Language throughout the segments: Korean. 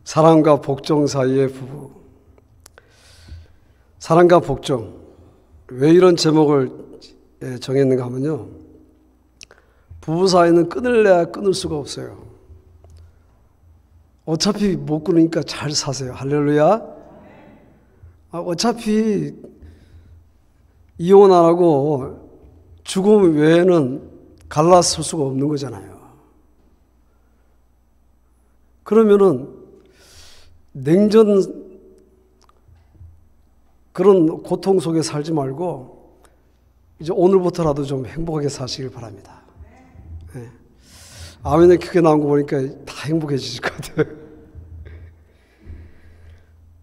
사랑과 복종 사이의 부부. 사랑과 복종. 왜 이런 제목을 정했는가 하면요, 부부 사이는 끊을래야 끊을 수가 없어요. 어차피 못 끊으니까 잘 사세요. 할렐루야. 어차피 이혼 안 하고 죽음 외에는 갈라설 수가 없는 거잖아요. 그러면은 냉전 그런 고통 속에 살지 말고 이제 오늘부터라도 좀 행복하게 사시길 바랍니다. 네. 아멘이 크게 나온 거 보니까 다 행복해지실 것 같아요.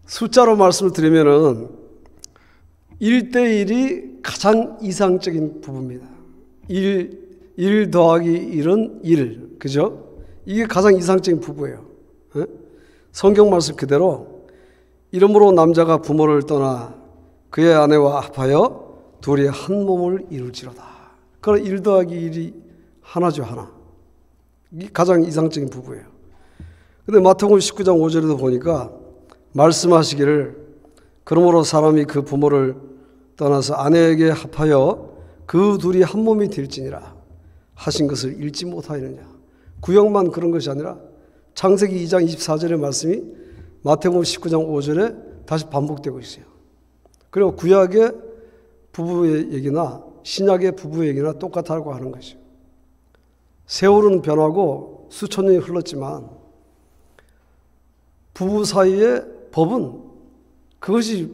숫자로 말씀을 드리면은 1대1이 가장 이상적인 부부입니다. 1 더하기 1은 1. 그죠? 이게 가장 이상적인 부부예요. 네? 성경 말씀 그대로 이러므로 남자가 부모를 떠나 그의 아내와 합하여 둘이 한 몸을 이룰지로다. 그럼 1 더하기 1이 하나죠, 하나. 이게 가장 이상적인 부부예요. 근데 마태복음 19장 5절에도 보니까 말씀하시기를 그러므로 사람이 그 부모를 떠나서 아내에게 합하여 그 둘이 한 몸이 될지니라 하신 것을 읽지 못하느냐. 구약만 그런 것이 아니라 창세기 2장 24절의 말씀이 마태복음 19장 5절에 다시 반복되고 있어요. 그리고 구약의 부부의 얘기나 신약의 부부의 얘기나 똑같다고 하는 것이죠. 세월은 변하고 수천 년이 흘렀지만 부부 사이의 법은 그것이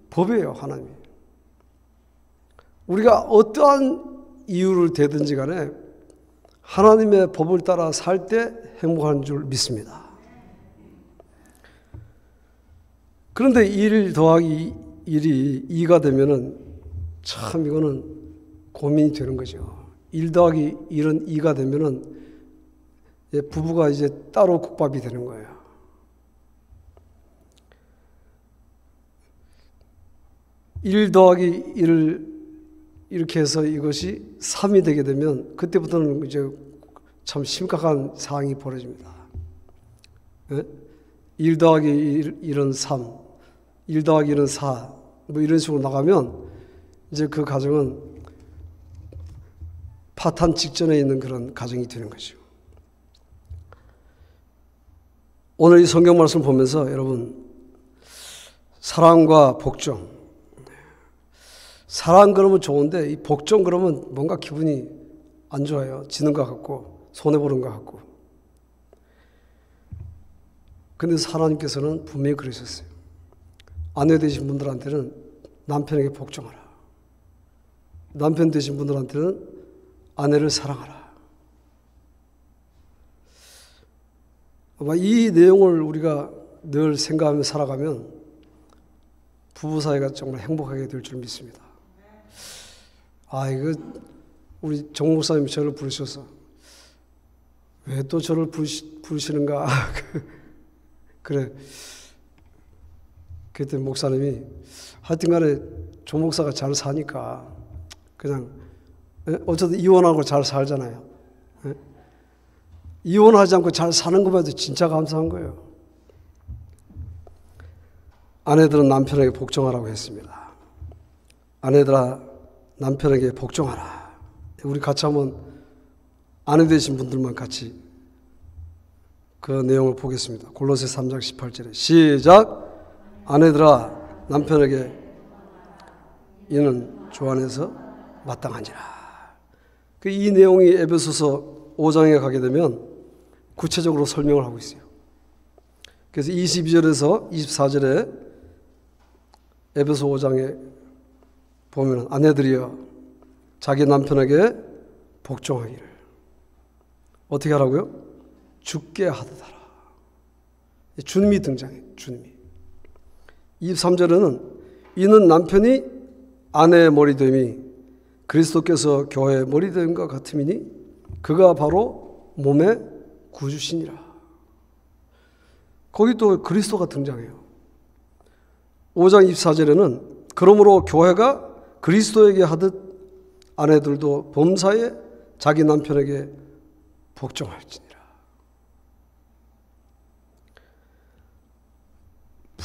법이에요. 하나님이. 우리가 어떠한 이유를 대든지 간에 하나님의 법을 따라 살 때 행복한 줄 믿습니다. 그런데 1 더하기 1이 2가 되면은 참 이거는 고민이 되는 거죠. 1 더하기 1은 2가 되면은 부부가 이제 따로 국밥이 되는 거예요. 일 더하기 1을 이렇게 해서 이것이 3이 되게 되면 그때부터는 이제 참 심각한 상황이 벌어집니다. 1 더하기 1은 3, 1 더하기 1은 4, 뭐 이런 식으로 나가면 이제 그 가정은 파탄 직전에 있는 그런 가정이 되는 거죠. 오늘 이 성경 말씀 보면서 여러분, 사랑과 복종. 사랑 그러면 좋은데 이 복종 그러면 뭔가 기분이 안 좋아요. 지는 것 같고 손해보는 것 같고. 근데 하나님께서는 분명히 그러셨어요. 아내 되신 분들한테는 남편에게 복종하라. 남편 되신 분들한테는 아내를 사랑하라. 아마 이 내용을 우리가 늘 생각하며 살아가면 부부 사이가 정말 행복하게 될 줄 믿습니다. 이거 우리 정 목사님이 저를 부르셔서 왜 또 저를 부르시는가? 그래. 그때 목사님이 하여튼간에 조 목사가 잘 사니까 그냥 어쨌든 이혼하고 잘 살잖아요. 이혼하지 않고 잘 사는 것만 해도 진짜 감사한 거예요. 아내들은 남편에게 복종하라고 했습니다. 아내들아 남편에게 복종하라. 우리 같이 한번 아내 되신 분들만 같이 그 내용을 보겠습니다. 골로새 3장 18절에 시작. 아내들아 남편에게 이는 주 안에서 마땅한지라. 이 내용이 에베소서 5장에 가게 되면 구체적으로 설명을 하고 있어요. 그래서 22절에서 24절에 에베소 5장에 보면 아내들이여 자기 남편에게 복종하기를 어떻게 하라고요? 주께 하듯 하라. 주님이 등장해요. 주님이. 23절에는 이는 남편이 아내의 머리됨이 그리스도께서 교회의 머리됨과 같음이니 그가 바로 몸의 구주시니라. 거기 또 그리스도가 등장해요. 5장 24절에는 그러므로 교회가 그리스도에게 하듯 아내들도 범사에 자기 남편에게 복종할지니라.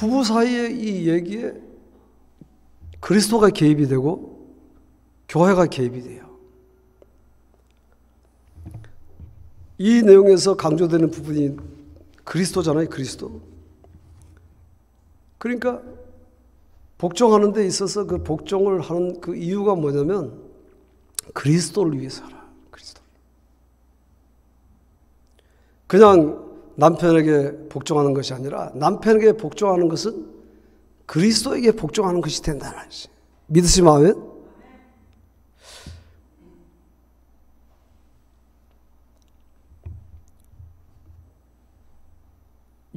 부부 사이의 이 얘기에 그리스도가 개입이 되고 교회가 개입이 돼요. 이 내용에서 강조되는 부분이 그리스도잖아요, 그리스도. 그러니까 복종하는 데 있어서 그 복종을 하는 그 이유가 뭐냐면 그리스도를 위해서 하라. 그리스도. 그냥 남편에게 복종하는 것이 아니라 남편에게 복종하는 것은 그리스도에게 복종하는 것이 된다는 것이. 믿으시면 아멘?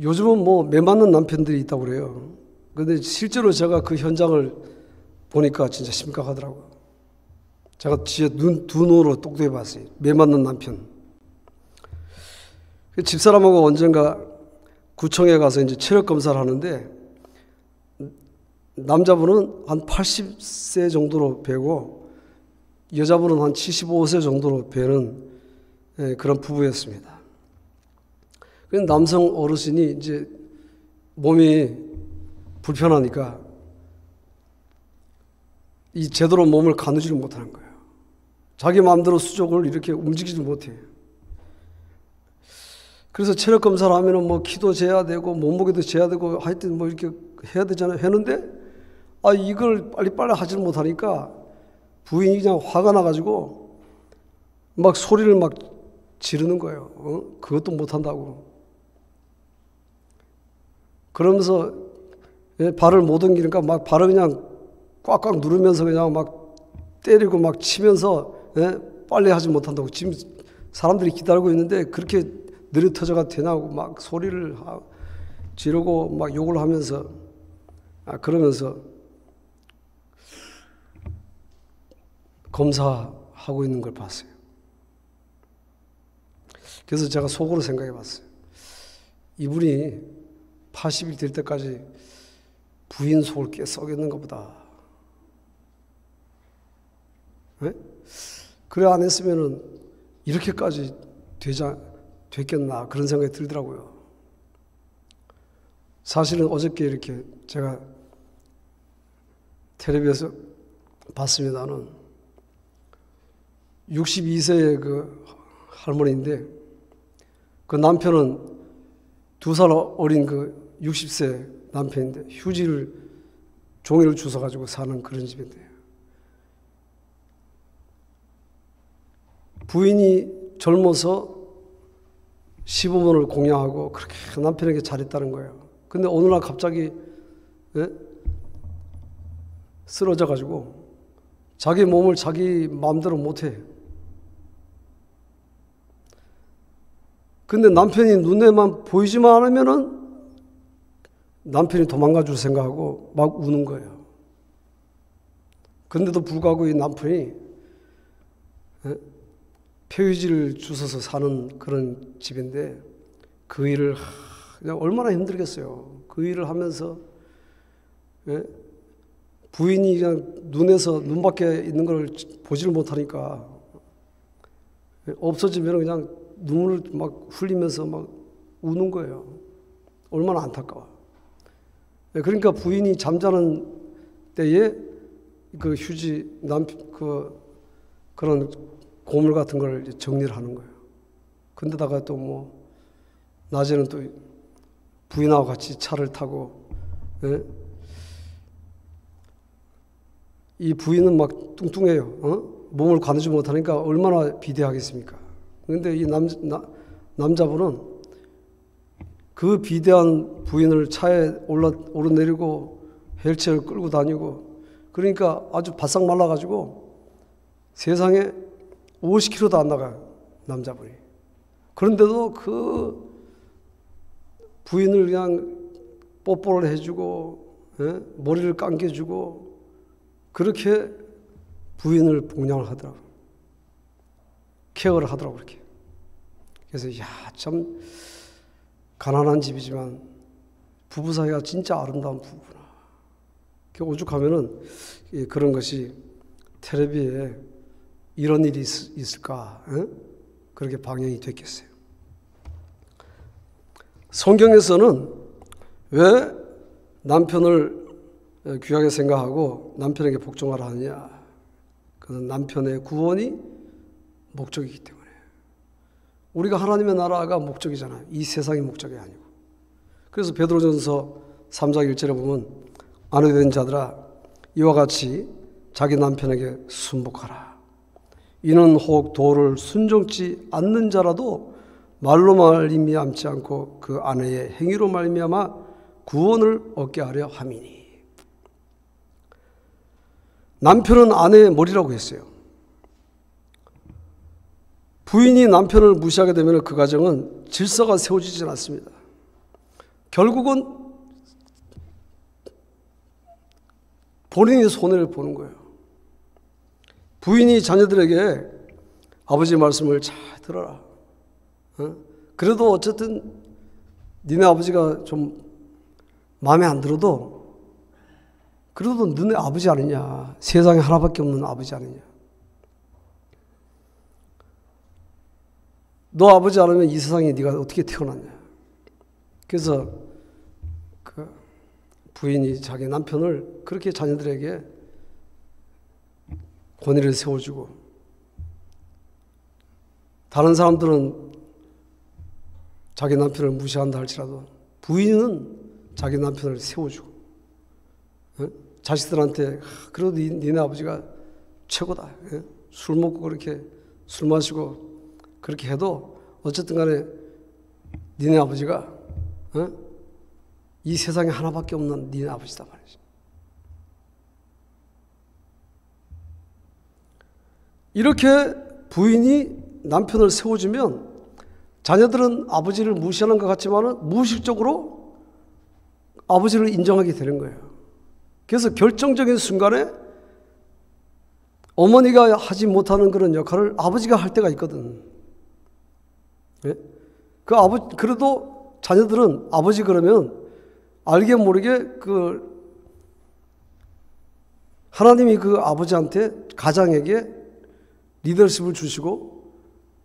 요즘은 뭐 매맞는 남편들이 있다고 그래요. 그런데 실제로 제가 그 현장을 보니까 진짜 심각하더라고요. 제가 진짜 두 눈으로 똑똑히 봤어요. 매맞는 남편. 집사람하고 언젠가 구청에 가서 이제 체력 검사를 하는데 남자분은 한 80세 정도로 배고 여자분은 한 75세 정도로 배는 그런 부부였습니다. 남성 어르신이 이제 몸이 불편하니까 이 제대로 몸을 가누지를 못하는 거예요. 자기 마음대로 수족을 이렇게 움직이지 못해요. 그래서 체력 검사를 하면은 뭐 키도 재야 되고 몸무게도 재야 되고 하여튼 뭐 이렇게 해야 되잖아요. 했는데 이걸 빨리 하지 못하니까 부인이 그냥 화가 나가지고 막 소리를 막 지르는 거예요. 그것도 못한다고. 그러면서 발을 못 옮기니까 막 발을 그냥 꽉꽉 누르면서 그냥 막 때리고 막 치면서 빨리 하지 못한다고. 지금 사람들이 기다리고 있는데 그렇게 느릿터져가 되냐고 막 소리를 지르고 막 욕을 하면서 그러면서 검사하고 있는 걸 봤어요. 그래서 제가 속으로 생각해 봤어요. 이분이 80일 될 때까지 부인 속을 깨 썩였는 것보다. 그래 안 했으면은 이렇게까지 됐겠나 그런 생각이 들더라고요. 사실은 어저께 이렇게 제가 텔레비에서 봤습니다는 62세의 그 할머니인데 그 남편은 2살 어린 그 60세 남편인데 휴지를 종이를 주워 가지고 사는 그런 집인데 부인이 젊어서 시부모를 공양하고 그렇게 남편에게 잘했다는 거예요. 근데 어느 날 갑자기 쓰러져 가지고 자기 몸을 자기 마음대로 못해. 근데 남편이 눈에만 보이지만 않으면은 남편이 도망가 줄 생각하고 막 우는 거예요. 그런데도 불구하고 이 남편이 폐유지를 주워서 사는 그런 집인데 그 일을 그냥 얼마나 힘들겠어요. 그 일을 하면서 부인이 그냥 눈에서 눈밖에 있는 걸 보지를 못하니까 없어지면 그냥 눈물을 막 흘리면서 막 우는 거예요. 얼마나 안타까워. 그러니까 부인이 잠자는 때에 그 휴지 그런 고물 같은 걸 정리를 하는 거예요. 근데다가 또 뭐 낮에는 또 부인하고 같이 차를 타고 이 부인은 막 뚱뚱해요. 몸을 가누지 못하니까 얼마나 비대하겠습니까? 그런데 이 남자분은 그 비대한 부인을 차에 오르내리고 휠체어를 끌고 다니고 그러니까 아주 바싹 말라가지고 세상에 50kg도 안 나가요. 남자분이. 그런데도 그 부인을 그냥 뽀뽀를 해주고 머리를 감겨주고 그렇게 부인을 봉양을 하더라고요. 케어를 하더라고요. 그렇게. 그래서 참 가난한 집이지만 부부 사이가 진짜 아름다운 부부구나. 오죽하면은 그런 것이 텔레비에 이런 일이 있을까? 그렇게 방영이 됐겠어요. 성경에서는 왜 남편을 귀하게 생각하고 남편에게 복종하라 하느냐? 그는 남편의 구원이 목적이기 때문에. 우리가 하나님의 나라가 목적이잖아요. 이 세상이 목적이 아니고. 그래서 베드로전서 3장 1절에 보면 아내된 자들아 이와 같이 자기 남편에게 순복하라. 이는 혹 도를 순종치 않는 자라도 말로 말미암지 않고 그 아내의 행위로 말미암아 구원을 얻게 하려 함이니. 남편은 아내의 머리라고 했어요. 부인이 남편을 무시하게 되면 그 가정은 질서가 세워지지 않습니다. 결국은 본인이 손해를 보는 거예요. 부인이 자녀들에게 아버지 말씀을 잘 들어라. 그래도 어쨌든 니네 아버지가 좀 마음에 안 들어도 그래도 너네 아버지 아니냐. 세상에 하나밖에 없는 아버지 아니냐. 너 아버지 아니면 이 세상에 네가 어떻게 태어났냐. 그래서 그 부인이 자기 남편을 그렇게 자녀들에게 권위를 세워주고, 다른 사람들은 자기 남편을 무시한다 할지라도 부인은 자기 남편을 세워주고, 자식들한테 그래도 니네 아버지가 최고다. 술 먹고 그렇게 술 마시고 그렇게 해도 어쨌든 간에 니네 아버지가 이 세상에 하나밖에 없는 니네 아버지다 말이지. 이렇게 부인이 남편을 세워주면 자녀들은 아버지를 무시하는 것 같지만 무의식적으로 아버지를 인정하게 되는 거예요. 그래서 결정적인 순간에 어머니가 하지 못하는 그런 역할을 아버지가 할 때가 있거든. 예? 그래도 자녀들은 아버지 그러면 알게 모르게 하나님이 그 아버지한테 가장에게 리더십을 주시고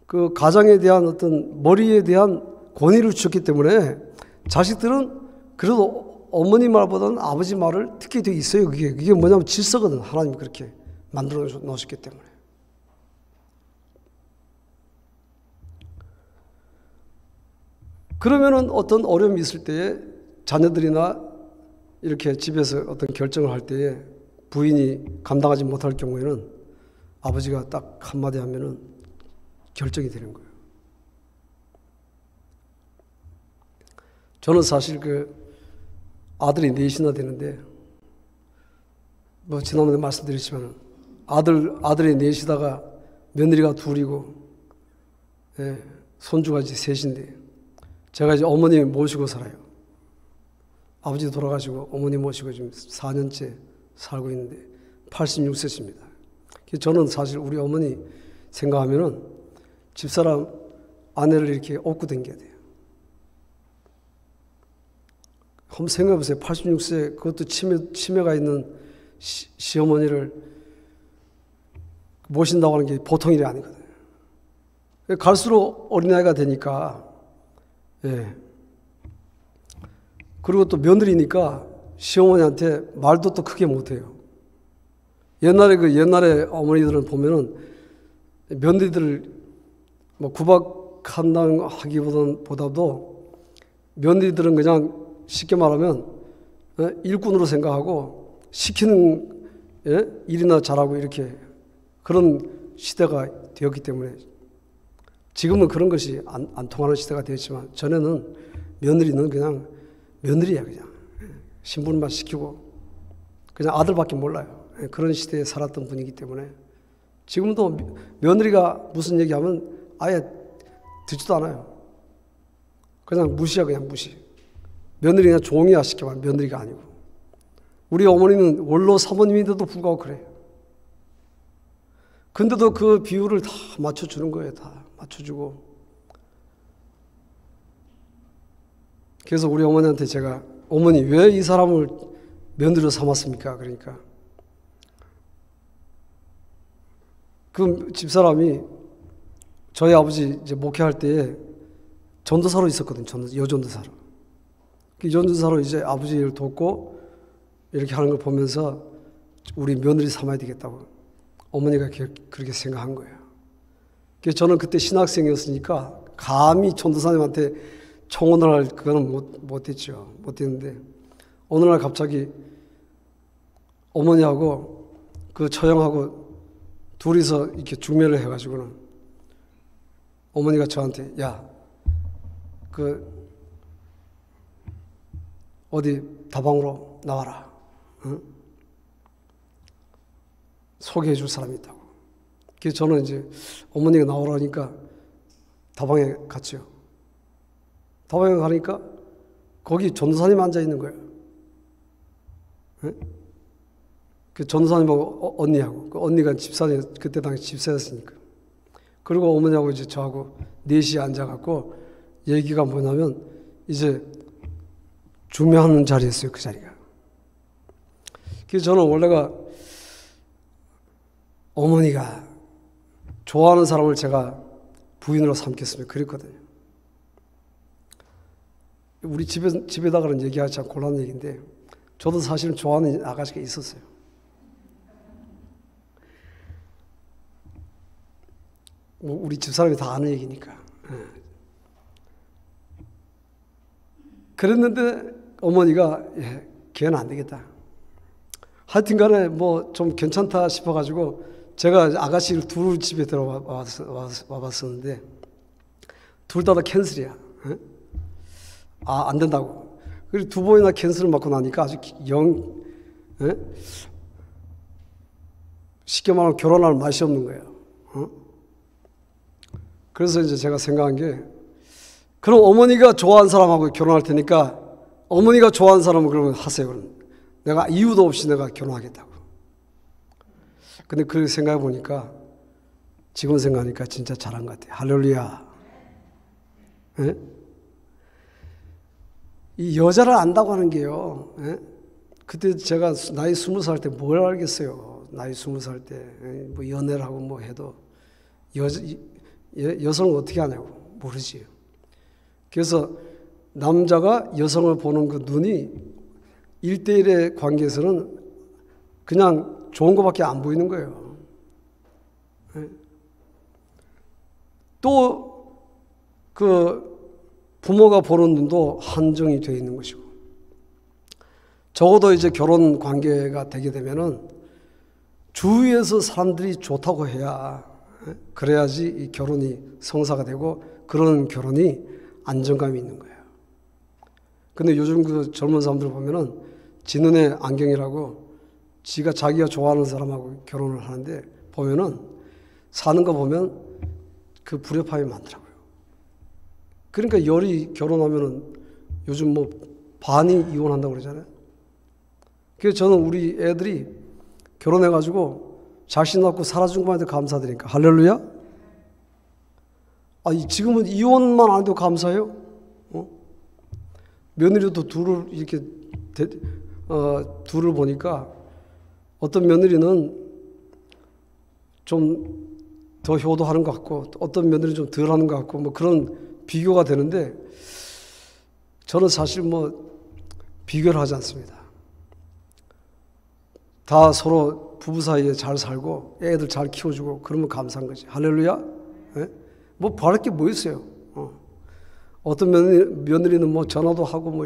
그 가장에 대한 어떤 머리에 대한 권위를 주셨기 때문에 자식들은 그래도 어머니 말보다는 아버지 말을 듣게 돼 있어요. 그게 뭐냐면 질서거든. 하나님이 그렇게 만들어 놓으셨기 때문에. 그러면은 어떤 어려움이 있을 때에 자녀들이나 이렇게 집에서 어떤 결정을 할 때에 부인이 감당하지 못할 경우에는 아버지가 딱 한마디 하면은 결정이 되는 거예요. 저는 사실 아들이 넷이나 되는데, 지난번에 말씀드렸지만 아들이 넷이다가 며느리가 둘이고, 손주가 이제 셋인데, 제가 이제 어머니 모시고 살아요. 아버지 돌아가시고 어머니 모시고 지금 4년째 살고 있는데 86세십니다. 저는 사실 우리 어머니 생각하면은 집사람 아내를 이렇게 업고 다녀야 돼요. 한번 생각해보세요. 86세 그것도 치매가 있는 시어머니를 모신다고 하는 게 보통 일이 아니거든요. 갈수록 어린아이가 되니까, 그리고 또 며느리니까 시어머니한테 말도 또 크게 못해요. 옛날에 어머니들은 보면은 며느리들을 구박한다는 하기보다도 며느리들은 그냥 쉽게 말하면 일꾼으로 생각하고 시키는 일이나 잘하고 이렇게 그런 시대가 되었기 때문에 지금은 그런 것이 안 통하는 시대가 되었지만 전에는 며느리는 그냥 며느리야. 그냥 신분만 시키고 그냥 아들밖에 몰라요. 그런 시대에 살았던 분이기 때문에 지금도 며느리가 무슨 얘기하면 아예 듣지도 않아요. 그냥 무시야. 그냥 무시. 며느리 그냥 종이야 쉽게 말하면 며느리가 아니고. 우리 어머니는 원로 사모님인데도 불구하고 그래요. 근데도 그 비율을 다 맞춰주는 거예요. 다 맞춰주고. 그래서 우리 어머니한테 제가 어머니 왜 이 사람을 며느리로 삼았습니까? 그러니까 그 집사람이 저희 아버지 이제 목회할 때에 전도사로 있었거든요. 여전도사로. 연주사로 이제 아버지 일을 돕고 이렇게 하는 걸 보면서 우리 며느리 삼아야 되겠다고 어머니가 그렇게 생각한 거예요. 그래서 저는 그때 신학생이었으니까 감히 전도사님한테 청혼을 할 그거는 못했죠. 못했는데 어느 날 갑자기 어머니하고 그 처형하고 둘이서 이렇게 중매를 해가지고는 어머니가 저한테 야, 어디 다방으로 나와라. 응? 소개해 줄 사람이 있다고. 그래서 저는 이제 어머니가 나오라니까 다방에 갔죠. 다방에 가니까 거기 전도사님 앉아 있는 거예요. 응? 그 전도사님하고 언니하고, 그 언니가 집사님, 그때 당시 집사였으니까. 그리고 어머니하고 이제 저하고 넷이 앉아갖고 얘기가 뭐냐면 이제 중매하는 자리였어요, 그 자리가. 그래서 저는 원래가 어머니가 좋아하는 사람을 제가 부인으로 삼겠으면 그랬거든요. 우리 집에다가는 얘기하지 않고 곤란한 얘기인데 저도 사실은 좋아하는 아가씨가 있었어요. 뭐 우리 집사람이 다 아는 얘기니까. 그랬는데 어머니가 걔는 안 되겠다. 하여튼 간에 뭐 좀 괜찮다 싶어가지고 제가 아가씨를 둘 집에 들어와봤었는데 둘 다 캔슬이야. 안 된다고. 그리고 두 번이나 캔슬을 받고 나니까 아주 쉽게 말하면 결혼할 맛이 없는 거예요. 그래서 이제 제가 생각한 게 그럼 어머니가 좋아하는 사람하고 결혼할 테니까 어머니가 좋아하는 사람은 그러면 하세요. 그럼 내가 이유도 없이 내가 결혼하겠다고. 근데 그 생각해 보니까 지금 생각하니까 진짜 잘한 것 같아요. 할렐루야. 예? 이 여자를 안다고 하는 게요. 예? 그때 제가 나이 20살 때 뭘 알겠어요. 나이 20살 때 뭐 연애를 하고 뭐 해도 여성을 어떻게 하냐고 모르지. 그래서 남자가 여성을 보는 그 눈이 1대1의 관계에서는 그냥 좋은 것밖에 안 보이는 거예요. 또 그 부모가 보는 눈도 한정이 되어 있는 것이고 적어도 이제 결혼 관계가 되게 되면은 주위에서 사람들이 좋다고 해야 그래야지 이 결혼이 성사가 되고 그런 결혼이 안정감이 있는 거예요. 근데 요즘 그 젊은 사람들 보면은 지 눈에 안경이라고 자기가 좋아하는 사람하고 결혼을 하는데 보면은 사는 거 보면 그 불협화음이 많더라고요. 그러니까 열이 결혼하면은 요즘 뭐 반이 이혼한다고 그러잖아요. 그래서 저는 우리 애들이 결혼해가지고 자신 낳고 살아준 것만 해도 감사드리니까 할렐루야. 지금은 이혼만 안 해도 감사해요. 며느리도 둘을 이렇게 둘을 보니까 어떤 며느리는 좀 더 효도하는 것 같고 어떤 며느리는 좀 덜 하는 것 같고 뭐 그런 비교가 되는데 저는 사실 뭐 비교를 하지 않습니다. 다 서로 부부 사이에 잘 살고 애들 잘 키워주고 그러면 감사한 거지. 할렐루야. 예? 뭐 바랄 게 뭐 있어요. 어떤 며느리는 뭐 전화도 하고 뭐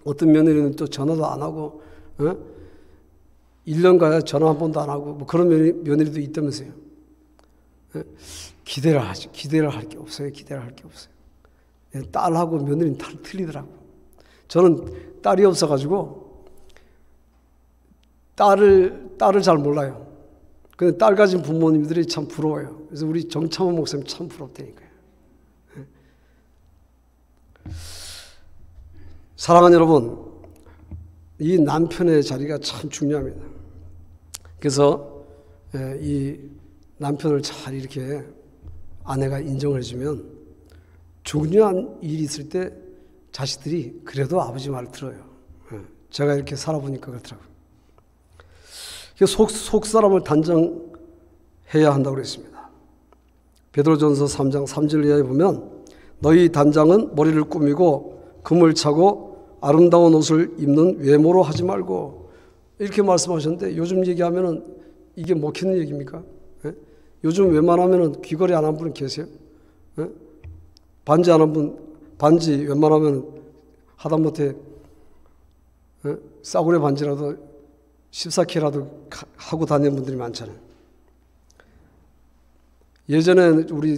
어떤 며느리는 또 전화도 안 하고 1년 가야 전화 한 번도 안 하고 뭐 그런 며느리도 있다면서요. 기대를 하지. 기대를 할 게 없어요. 기대를 할 게 없어요. 딸하고 며느리는 다 틀리더라고. 저는 딸이 없어가지고 딸을 잘 몰라요. 근데 딸 가진 부모님들이 참 부러워요. 그래서 우리 정창원 목사님 참 부럽다니까요. 사랑하는 여러분, 이 남편의 자리가 참 중요합니다. 그래서 이 남편을 잘 이렇게 아내가 인정을 해주면 중요한 일이 있을 때 자식들이 그래도 아버지 말을 들어요. 제가 이렇게 살아보니까 그렇더라고요. 속 사람을 단정해야 한다고 그랬습니다. 베드로전서 3장 3절 이하에 보면 너희 단장은 머리를 꾸미고 금을 차고 아름다운 옷을 입는 외모로 하지 말고 이렇게 말씀하셨는데 요즘 얘기하면은 이게 먹히는 얘기입니까? 예? 요즘 웬만하면은 귀걸이 안 한 분은 계세요? 예? 반지 안 한 분, 반지 웬만하면 하다못해 예? 싸구려 반지라도 14K라도 하고 다니는 분들이 많잖아요. 예전에 우리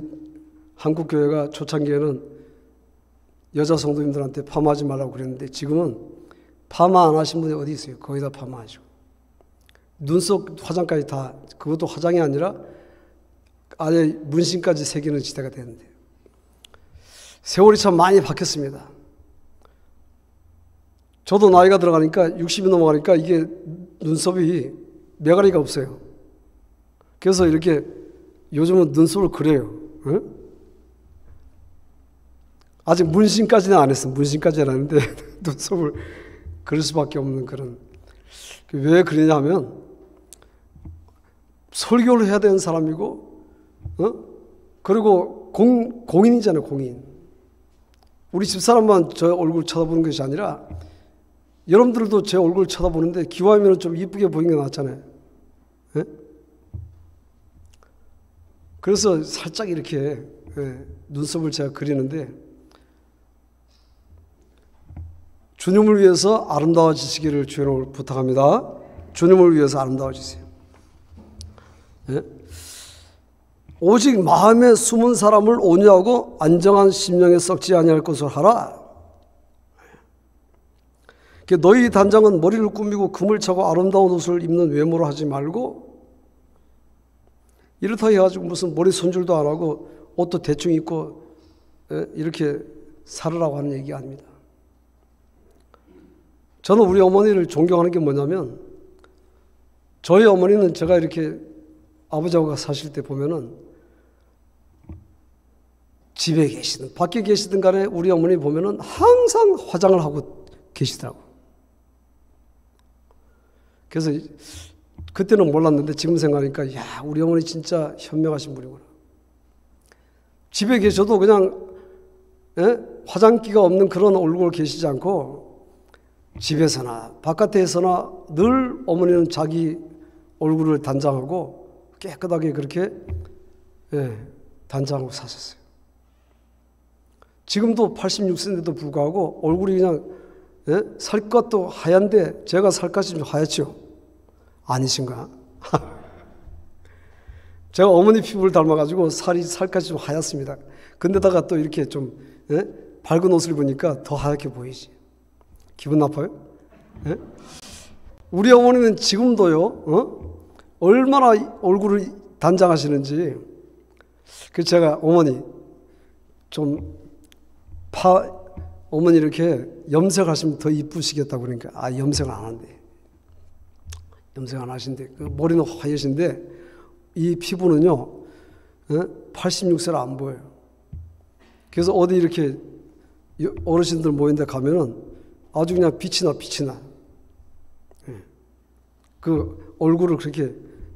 한국교회가 초창기에는 여자 성도님들한테 파마하지 말라고 그랬는데 지금은 파마 안 하신 분이 어디 있어요? 거의 다 파마하시고 눈썹 화장까지 다, 그것도 화장이 아니라 아예 문신까지 새기는 시대가 됐는데 세월이 참 많이 바뀌었습니다. 저도 나이가 들어가니까 60이 넘어가니까 이게 눈썹이 매가리가 없어요. 그래서 이렇게 요즘은 눈썹을 그려요. 응? 아직 문신까지는 안 했어. 문신까지는 안 했는데 눈썹을 그릴 수밖에 없는 그런. 왜 그러냐면 설교를 해야 되는 사람이고 그리고 공인이잖아요. 공인. 우리 집사람만 저 얼굴 쳐다보는 것이 아니라 여러분들도 제 얼굴 쳐다보는데 기와이면 좀 이쁘게 보이는 게 낫잖아요. 예? 그래서 살짝 이렇게 눈썹을 제가 그리는데 주님을 위해서 아름다워지시기를 주님을 부탁합니다. 주님을 위해서 아름다워지세요. 예? 오직 마음에 숨은 사람을 온유하고 안정한 심령에 썩지 아니할 것을 하라. 너희 단장은 머리를 꾸미고 금을 차고 아름다운 옷을 입는 외모로 하지 말고 이렇다 해가지고 무슨 머리 손질도 안 하고 옷도 대충 입고 이렇게 살으라고 하는 얘기가 아닙니다. 저는 우리 어머니를 존경하는 게 뭐냐면 저희 어머니는 제가 이렇게 아버지하고 사실 때 보면은 집에 계시든 밖에 계시든 간에 우리 어머니 보면은 항상 화장을 하고 계시더라고요. 그래서 그때는 몰랐는데 지금 생각하니까 야, 우리 어머니 진짜 현명하신 분이구나. 집에 계셔도 그냥 화장기가 없는 그런 얼굴 계시지 않고 집에서나 바깥에서나 늘 어머니는 자기 얼굴을 단장하고 깨끗하게 그렇게 단장하고 사셨어요. 지금도 86세인데도 불구하고 얼굴이 그냥 살갗도 하얀데 제가 살갗이 좀 하얗죠? 아니신가? 제가 어머니 피부를 닮아가지고 살갗이 좀 하얗습니다. 근데다가 또 이렇게 좀 밝은 옷을 입으니까 더 하얗게 보이지. 기분 나빠요? 우리 어머니는 지금도요, 얼마나 얼굴을 단장하시는지. 그래서 제가 어머니 어머니 이렇게 염색하시면 더 이쁘시겠다고 그러니까 염색 안 한대. 염색 안 하신대. 머리는 하얘신데 이 피부는요 86세라 안 보여요. 그래서 어디 이렇게 어르신들 모인 데 가면은 아주 그냥 빛이 나. 그 얼굴을 그렇게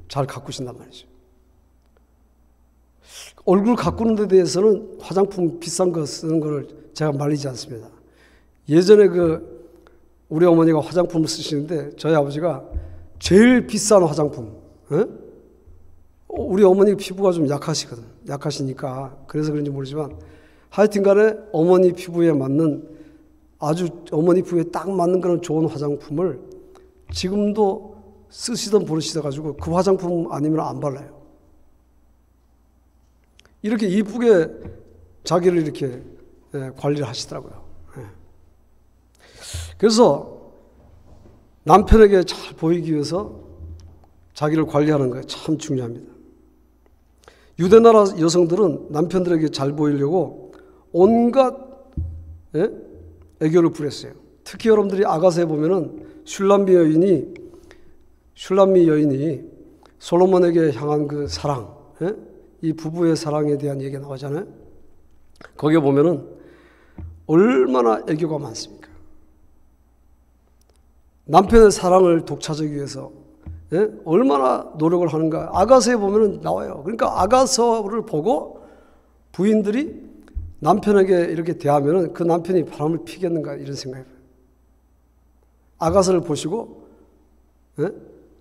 잘 가꾸신단 말이죠. 얼굴 가꾸는 데 대해서는 화장품 비싼 거 쓰는 거를 제가 말리지 않습니다. 예전에 우리 어머니가 화장품을 쓰시는데 저희 아버지가 제일 비싼 화장품. 우리 어머니 피부가 좀 약하시거든. 약하시니까 그래서 그런지 모르지만 하여튼 간에 어머니 피부에 맞는 아주 어머니 피부에 딱 맞는 그런 좋은 화장품을 지금도 쓰시던 버릇이다 가지고 그 화장품 아니면 안 발라요. 이렇게 이쁘게 자기를 이렇게 관리를 하시더라고요. 그래서 남편에게 잘 보이기 위해서 자기를 관리하는 거예요. 참 중요합니다. 유대나라 여성들은 남편들에게 잘 보이려고 온갖 애교를 부렸어요. 특히 여러분들이 아가서에 보면은 슐람미 여인이 솔로몬에게 향한 그 사랑, 이 부부의 사랑에 대한 얘기가 나오잖아요. 거기에 보면은 얼마나 애교가 많습니까? 남편의 사랑을 독차지하기 위해서 얼마나 노력을 하는가. 아가서에 보면은 나와요. 그러니까 아가서를 보고 부인들이 남편에게 이렇게 대하면은 그 남편이 바람을 피겠는가 이런 생각이 들어요. 아가서를 보시고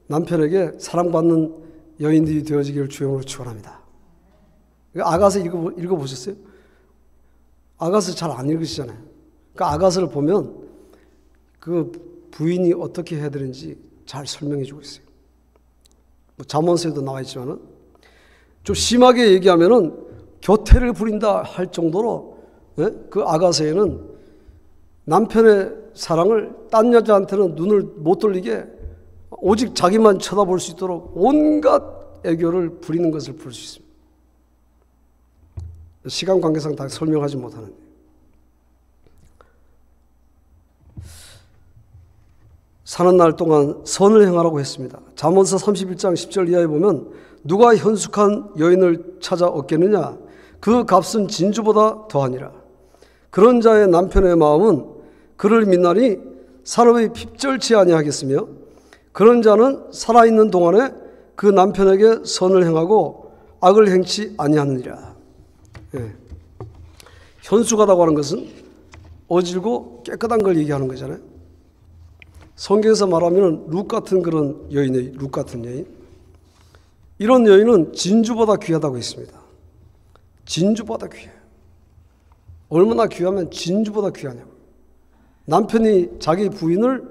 남편에게 사랑받는 여인들이 되어지기를 주영으로 축원합니다. 아가서 읽어보셨어요? 아가서 잘 안 읽으시잖아요. 그러니까 아가서를 보면 그 부인이 어떻게 해야 되는지 잘 설명해 주고 있어요. 뭐 잠언서에도 나와 있지만은 좀 심하게 얘기하면은 교태를 부린다 할 정도로 그 아가서에는 남편의 사랑을 딴 여자한테는 눈을 못 돌리게 오직 자기만 쳐다볼 수 있도록 온갖 애교를 부리는 것을 볼 수 있습니다. 시간 관계상 다 설명하지 못하는데 사는 날 동안 선을 행하라고 했습니다. 잠언서 31장 10절 이하에 보면 누가 현숙한 여인을 찾아 얻겠느냐? 그 값은 진주보다 더하니라. 그런 자의 남편의 마음은 그를 믿나니 사람의 핍절치 아니하겠으며 그런 자는 살아있는 동안에 그 남편에게 선을 행하고 악을 행치 아니하느니라. 예. 현숙하다고 하는 것은 어질고 깨끗한 걸 얘기하는 거잖아요. 성경에서 말하면 룻 같은 그런 여인이에요. 룻 같은 여인. 이런 여인은 진주보다 귀하다고 했습니다. 진주보다 귀해요. 얼마나 귀하면 진주보다 귀하냐고. 남편이 자기 부인을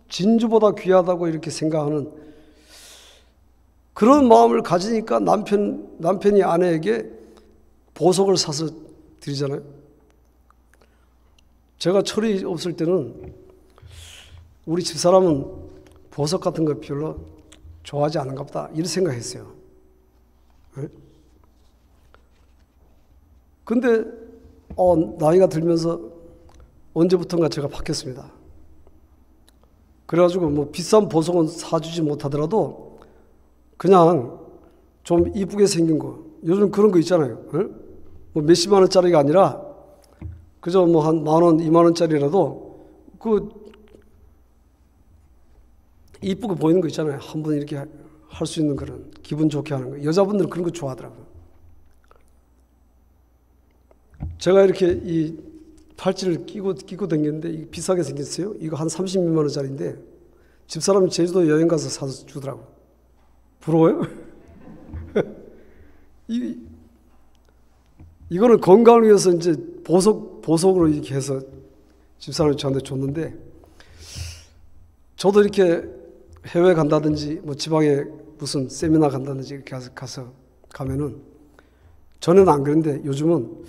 진주보다 귀하다고 이렇게 생각하는 그런 마음을 가지니까 남편이 아내에게 보석을 사서 드리잖아요. 제가 철이 없을 때는 우리 집사람은 보석 같은 거 별로 좋아하지 않은가 보다 이런 생각했어요. 근데 나이가 들면서 언제부턴가 제가 바뀌었습니다. 그래가지고 뭐 비싼 보석은 사주지 못하더라도 그냥 좀 이쁘게 생긴 거, 요즘 그런 거 있잖아요. 뭐 몇십만 원짜리가 아니라 그저 뭐 한 10,000원, 20,000원짜리라도 그 이쁘게 보이는 거 있잖아요. 한 번 이렇게 할 수 있는 그런 기분 좋게 하는 거. 여자분들은 그런 거 좋아하더라고요. 제가 이렇게 이 팔찌를 끼고 다녔는데 이게 비싸게 생겼어요. 이거 한 30만 원짜리인데 집사람이 제주도 여행 가서 사서 주더라고요. 부러워요? 이거는 건강을 위해서 이제 보석으로 이렇게 해서 집사람이 저한테 줬는데 저도 이렇게 해외 간다든지 뭐 지방에 무슨 세미나 간다든지 이렇게 가면은 전에는 안 그랬는데 요즘은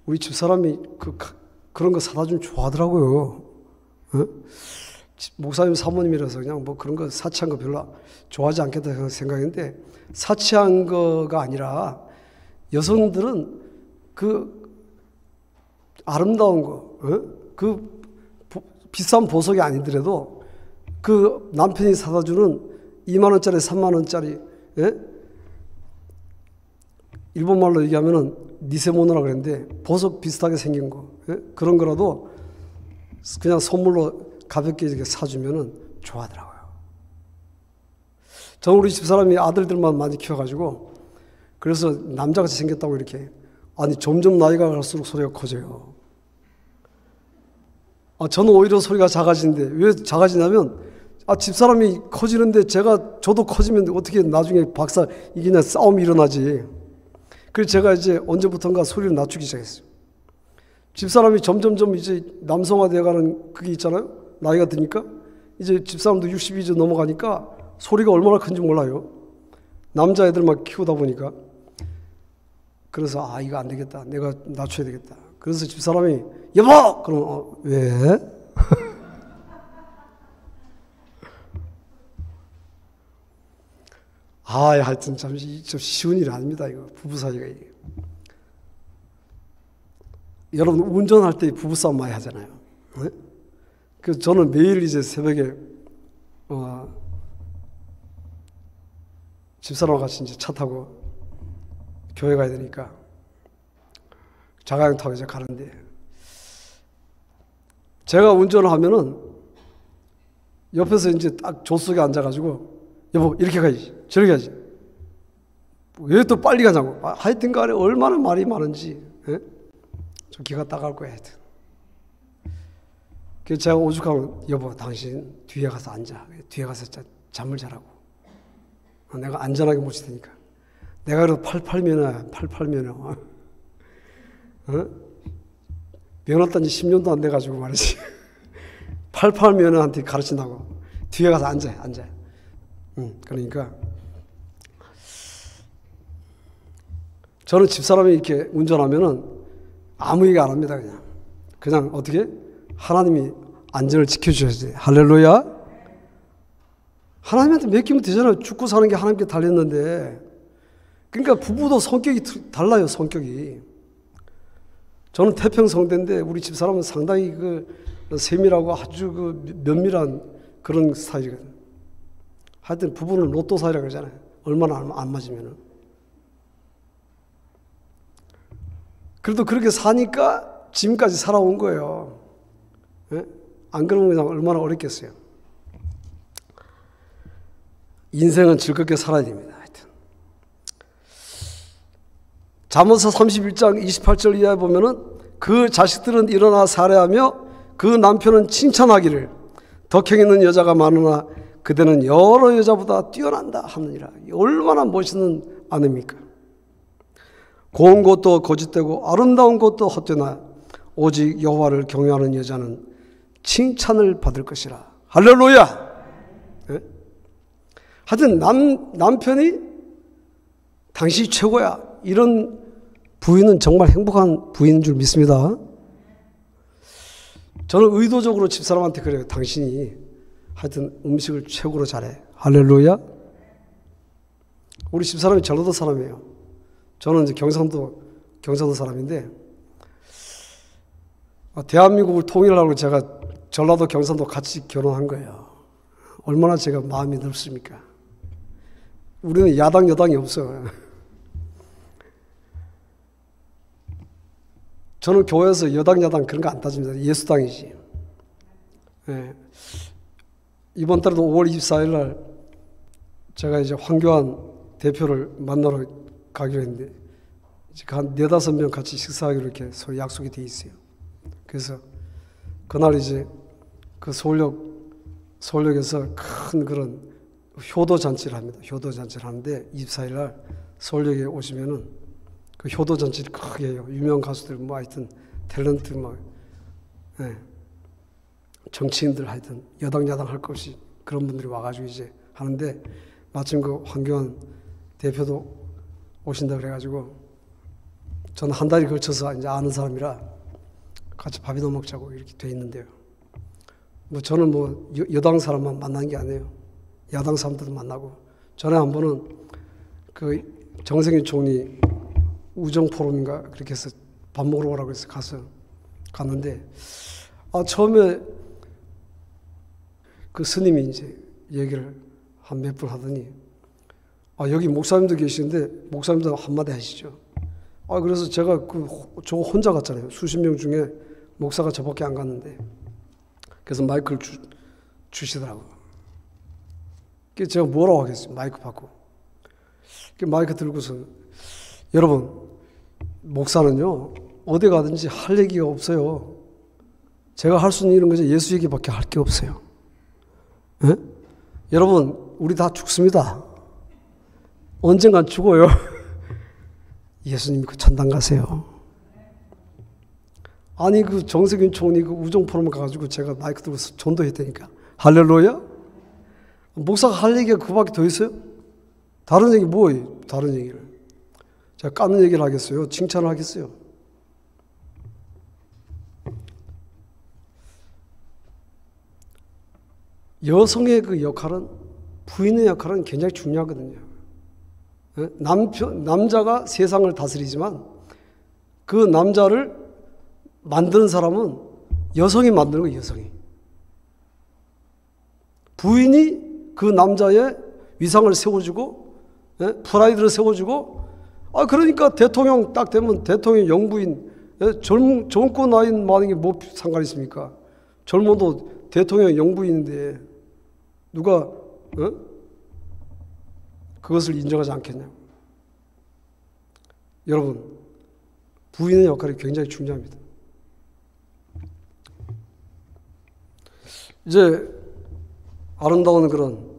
우리 집사람이 그런 거 사다 주면 좋아하더라고요. 목사님 사모님이라서 그냥 뭐 그런 거 사치한 거 별로 좋아하지 않겠다 생각했는데 사치한 거가 아니라 여성들은 그 아름다운 거, 그 비싼 보석이 아니더라도 그 남편이 사다 주는 2만 원짜리, 3만 원짜리, 일본말로 얘기하면은 니세모노라 그랬는데 보석 비슷하게 생긴 거, 그런 거라도 그냥 선물로 가볍게 이렇게 사주면은 좋아하더라고요. 저는 우리 집사람이 아들들만 많이 키워가지고 그래서 남자같이 생겼다고 이렇게 아니 점점 나이가 갈수록 소리가 커져요. 저는 오히려 소리가 작아지는데 왜 작아지냐면 집사람이 커지는데 저도 커지면 어떻게 나중에 박사 이기냐 싸움이 일어나지. 그래서 제가 이제 언제부턴가 소리를 낮추기 시작했어요. 집사람이 점점점 이제 남성화되어가는 그게 있잖아요. 나이가 드니까 이제 집사람도 60이 이제 넘어가니까 소리가 얼마나 큰지 몰라요. 남자애들만 키우다 보니까. 그래서 이거 안 되겠다. 내가 낮춰야 되겠다. 그래서 집사람이 여보! 그러면 왜? 하여튼 참 쉬운 일이 아닙니다. 이거 부부 사이가 이게. 여러분 운전할 때 부부싸움 많이 하잖아요. 그래서 저는 매일 이제 새벽에 집사람과 같이 이제 차 타고 교회 가야 되니까 자가용 타고 이제 가는데 제가 운전을 하면은 옆에서 이제 딱 조수석에 앉아가지고 여보 이렇게 가야지 저렇게 가야지 왜 또 빨리 가냐고 하여튼 간에 얼마나 말이 많은지 좀 기가 따가울 거야 하여튼. 그래서 제가 오죽하면 여보 당신 뒤에 가서 앉아. 뒤에 가서 잠을 자라고. 내가 안전하게 모실 테니까. 내가 그래도 88면허. 면허 딴지 10년도 안 돼가지고 말이지. 88면허한테 가르친다고. 뒤에 가서 앉아. 그러니까 저는 집사람이 이렇게 운전하면은 아무 얘기 안 합니다. 그냥 어떻게? 하나님이 안전을 지켜주셔야지. 할렐루야. 하나님한테 맡기면 되잖아요. 죽고 사는 게 하나님께 달렸는데. 그러니까 부부도 성격이 달라요. 성격이. 저는 태평성대인데 우리 집사람은 상당히 세밀하고 아주 면밀한 그런 스타일이거든요. 하여튼 부부는 로또 사이라 그러잖아요. 얼마나 안 맞으면은. 그래도 그렇게 사니까 지금까지 살아온 거예요. 예? 안 그러면 그냥 얼마나 어렵겠어요. 인생은 즐겁게 살아야 됩니다. 하여튼. 잠언서 31장 28절 이하에 보면은 그 자식들은 일어나 살해하며 그 남편은 칭찬하기를 덕행 있는 여자가 많으나 그대는 여러 여자보다 뛰어난다 하느니라. 얼마나 멋있는 아내입니까? 고운 것도 거짓되고 아름다운 것도 헛되나 오직 여호와를 경외하는 여자는 칭찬을 받을 것이라. 할렐루야. 네? 하여튼 남편이 당신이 최고야. 이런 부인은 정말 행복한 부인인 줄 믿습니다. 저는 의도적으로 집사람한테 그래요. 당신이 하여튼 음식을 최고로 잘해. 할렐루야. 우리 집사람이 전라도 사람이에요. 저는 이제 경상도 사람인데 대한민국을 통일하려고 제가 전라도 경상도 같이 결혼한 거예요. 얼마나 제가 마음이 넓습니까? 우리는 야당 여당이 없어요. 저는 교회에서 여당 야당 그런 거 안 따집니다. 예수당이지. 네. 이번 달에도 5월 24일 날 제가 이제 황교안 대표를 만나러 가기로 했는데 한 4-5명 같이 식사하기로 이렇게 서로 약속이 돼 있어요. 그래서 그날 이제 그 서울역에서 큰 그런 효도 잔치를 합니다. 효도 잔치를 하는데 24일 날 서울역에 오시면은 그 효도 잔치를 크게 해요. 유명 가수들 뭐 하여튼 탤런트 뭐 네. 정치인들 하여튼 여당 야당 할 것 없이 그런 분들이 와가지고 이제 하는데 마침 그 황교안 대표도 오신다 그래가지고 저는 한 달이 걸쳐서 이제 아는 사람이라 같이 밥이나 먹자고 이렇게 돼 있는데요. 뭐 저는 뭐 여당 사람만 만난 게 아니에요. 야당 사람들도 만나고 전에 한 번은 그 정세균 총리 우정 포럼인가 그렇게 해서 밥 먹으러 오라고 해서 갔는데 처음에 그 스님이 이제 얘기를 한 몇 분 하더니 여기 목사님도 계시는데 목사님도 한마디 하시죠. 그래서 제가 저 혼자 갔잖아요. 수십 명 중에 목사가 저밖에 안 갔는데 그래서 마이크를 주시더라고요. 그래서 제가 뭐라고 하겠어요. 마이크 받고. 마이크 들고서 여러분 목사는요 어디 가든지 할 얘기가 없어요. 제가 할 수 있는 일은 그저 예수 얘기밖에 할 게 없어요. 에? 여러분 우리 다 죽습니다. 언젠간 죽어요. 예수님 그 천당 가세요. 아니 그 정세균 총리 그 우정 포럼 가가지고 제가 마이크 들고서 전도했다니까. 할렐루야. 목사가 할 얘기가 그밖에 더 있어요? 다른 얘기 뭐예요? 다른 얘기를 제가 까는 얘기를 하겠어요? 칭찬을 하겠어요? 여성의 그 역할은 부인의 역할은 굉장히 중요하거든요. 남자가 세상을 다스리지만 그 남자를 만드는 사람은 여성이 만드는 거예요. 여성이. 부인이 그 남자의 위상을 세워주고 프라이드를 세워주고 그러니까 대통령 딱 되면 대통령 영부인 젊고 나이는 많은 게 뭐 상관이 있습니까? 젊어도 대통령 영부인인데 누가 그것을 인정하지 않겠냐. 여러분 부인의 역할이 굉장히 중요합니다. 이제 아름다운 그런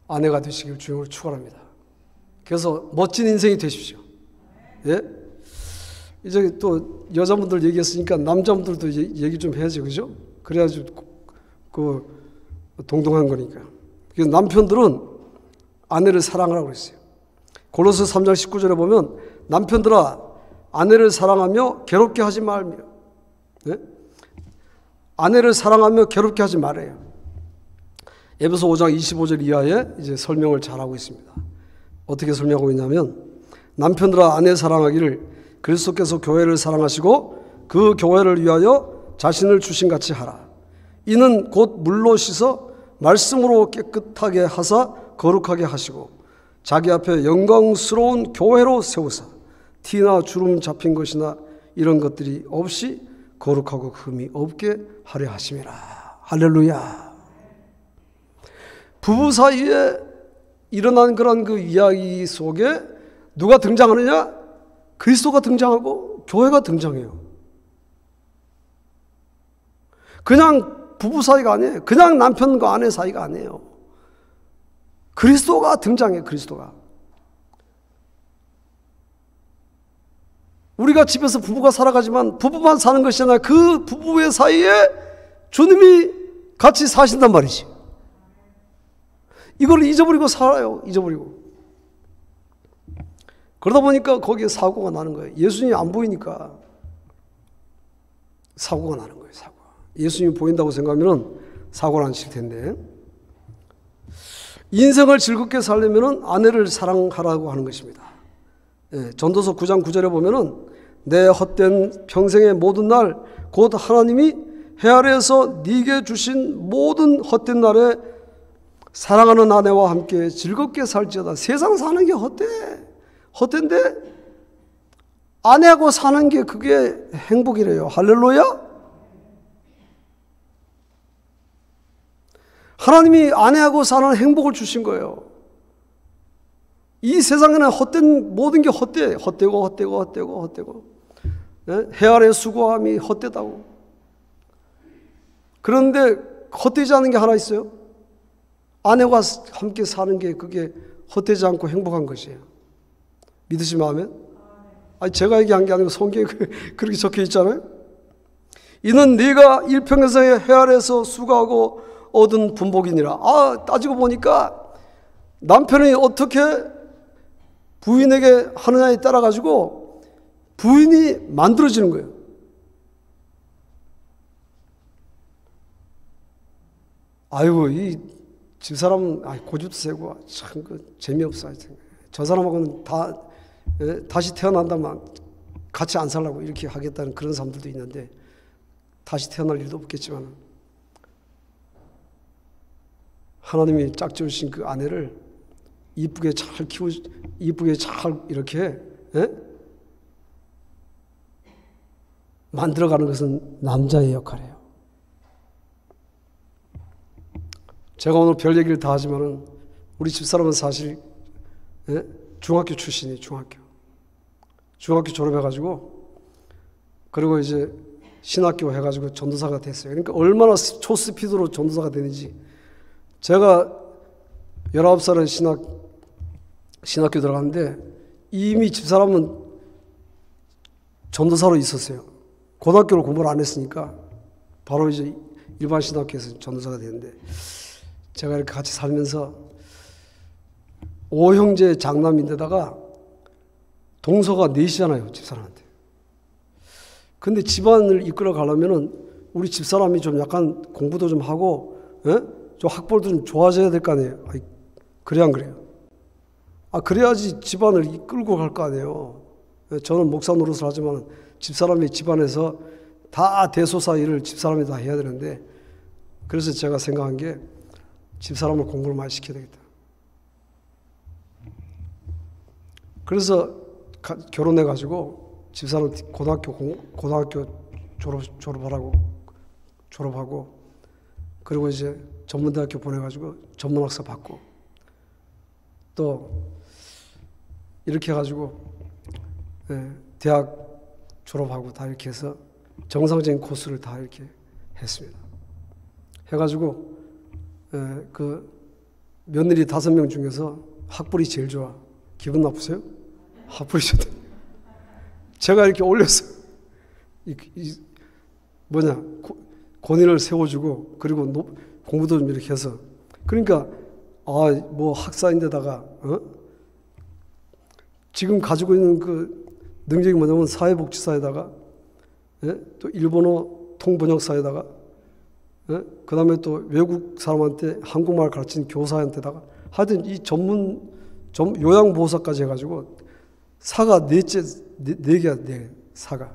아내가 되시길 주님을 축원합니다. 그래서 멋진 인생이 되십시오. 예? 이제 또 여자분들 얘기했으니까 남자분들도 얘기 좀 해야지, 그죠? 그래야지 그 동등한 거니까. 그래서 남편들은 아내를 사랑하라고 그랬어요. 골로새 3장 19절에 보면 남편들아 아내를 사랑하며 괴롭게 하지 말며, 예? 아내를 사랑하며 괴롭게 하지 말아요. 에베소 5장 25절 이하에 이제 설명을 잘하고 있습니다. 어떻게 설명하고 있냐면 남편들아 아내 사랑하기를 그리스도께서 교회를 사랑하시고 그 교회를 위하여 자신을 주신 같이 하라. 이는 곧 물로 씻어 말씀으로 깨끗하게 하사 거룩하게 하시고 자기 앞에 영광스러운 교회로 세우사 티나 주름 잡힌 것이나 이런 것들이 없이 거룩하고 흠이 없게 하려 하심이라. 할렐루야. 부부 사이에 일어난 그런 그 이야기 속에 누가 등장하느냐? 그리스도가 등장하고 교회가 등장해요. 그냥 부부 사이가 아니에요. 그냥 남편과 아내 사이가 아니에요. 그리스도가 등장해요. 그리스도가. 우리가 집에서 부부가 살아가지만 부부만 사는 것이 아니라 그 부부의 사이에 주님이 같이 사신단 말이지. 이걸 잊어버리고 살아요. 잊어버리고. 그러다 보니까 거기에 사고가 나는 거예요. 예수님이 안 보이니까 사고가 나는 거예요. 사고가. 예수님이 보인다고 생각하면 사고는 안 칠 텐데. 인생을 즐겁게 살려면 아내를 사랑하라고 하는 것입니다. 예, 전도서 9장 9절에 보면은 내 헛된 평생의 모든 날 곧 하나님이 해 아래에서 네게 주신 모든 헛된 날에 사랑하는 아내와 함께 즐겁게 살지어다. 세상 사는 게 헛된데 아내하고 사는 게 그게 행복이래요. 할렐루야. 하나님이 아내하고 사는 행복을 주신 거예요. 이 세상에는 헛된 모든 게 헛되고 해 아래 수고함이 헛되다고. 그런데 헛되지 않은 게 하나 있어요. 아내와 함께 사는 게 그게 헛되지 않고 행복한 것이에요. 믿으시면 아멘? 아니 제가 얘기한 게 아니고 성경에 그렇게 적혀 있잖아요. 이는 네가 일평생에 해 아래에서 수고하고 얻은 분복이니라. 따지고 보니까 남편이 어떻게 부인에게 하느냐에 따라 가지고 부인이 만들어지는 거예요. 아이고 이 집사람은 고집도 세고 참 재미없어. 저 사람하고는 다시 태어난다면 같이 안 살라고 이렇게 하겠다는 그런 사람들도 있는데 다시 태어날 일도 없겠지만 하나님이 짝지으신 그 아내를 이쁘게 잘 이쁘게 잘 이렇게 만들어가는 것은 남자의 역할이에요. 제가 오늘 별 얘기를 다 하지만은 우리 집사람은 사실 중학교 출신이에요. 중학교 졸업해가지고 그리고 이제 신학교 해가지고 전도사가 됐어요. 그러니까 얼마나 초스피드로 전도사가 되는지. 제가 19살에 신학교 들어갔는데 이미 집사람은 전도사로 있었어요. 고등학교를 공부를 안 했으니까 바로 이제 일반 신학교에서 전도사가 되는데 제가 이렇게 같이 살면서 5형제 장남인데다가 동서가 넷이잖아요, 집사람한테. 근데 집안을 이끌어 가려면은 우리 집사람이 좀 약간 공부도 좀 하고, 좀 학벌도 좀 좋아져야 될 거 아니에요. 그래 안 그래요? 그래야지 집안을 이끌고 갈 거 아니에요. 저는 목사 노릇을 하지만 집사람이 집안에서 다 대소사 일을 집사람이 다 해야 되는데, 그래서 제가 생각한 게 집사람을 공부를 많이 시켜야 되겠다. 그래서 결혼해가지고 집사람 고등학교 졸업하고 그리고 이제 전문대학교 보내가지고 전문학사 받고 또 이렇게 해가지고 대학 졸업하고 다 이렇게 해서 정상적인 코스를 다 이렇게 했습니다. 해가지고 그 며느리 5명 중에서 학벌이 제일 좋아. 기분 나쁘세요? 학벌이 좋다. 제가 이렇게 올렸어요. 권위를 세워주고 그리고 공부도 좀 이렇게 해서 그러니까 뭐 학사인데다가 지금 가지고 있는 그 능력이 뭐냐면 사회복지사에다가 또 일본어 통번역사에다가 그 다음에 또 외국 사람한테 한국말 가르치는 교사한테다가 하여튼 이 요양보호사까지 해가지고 사가 네 개야, 사가.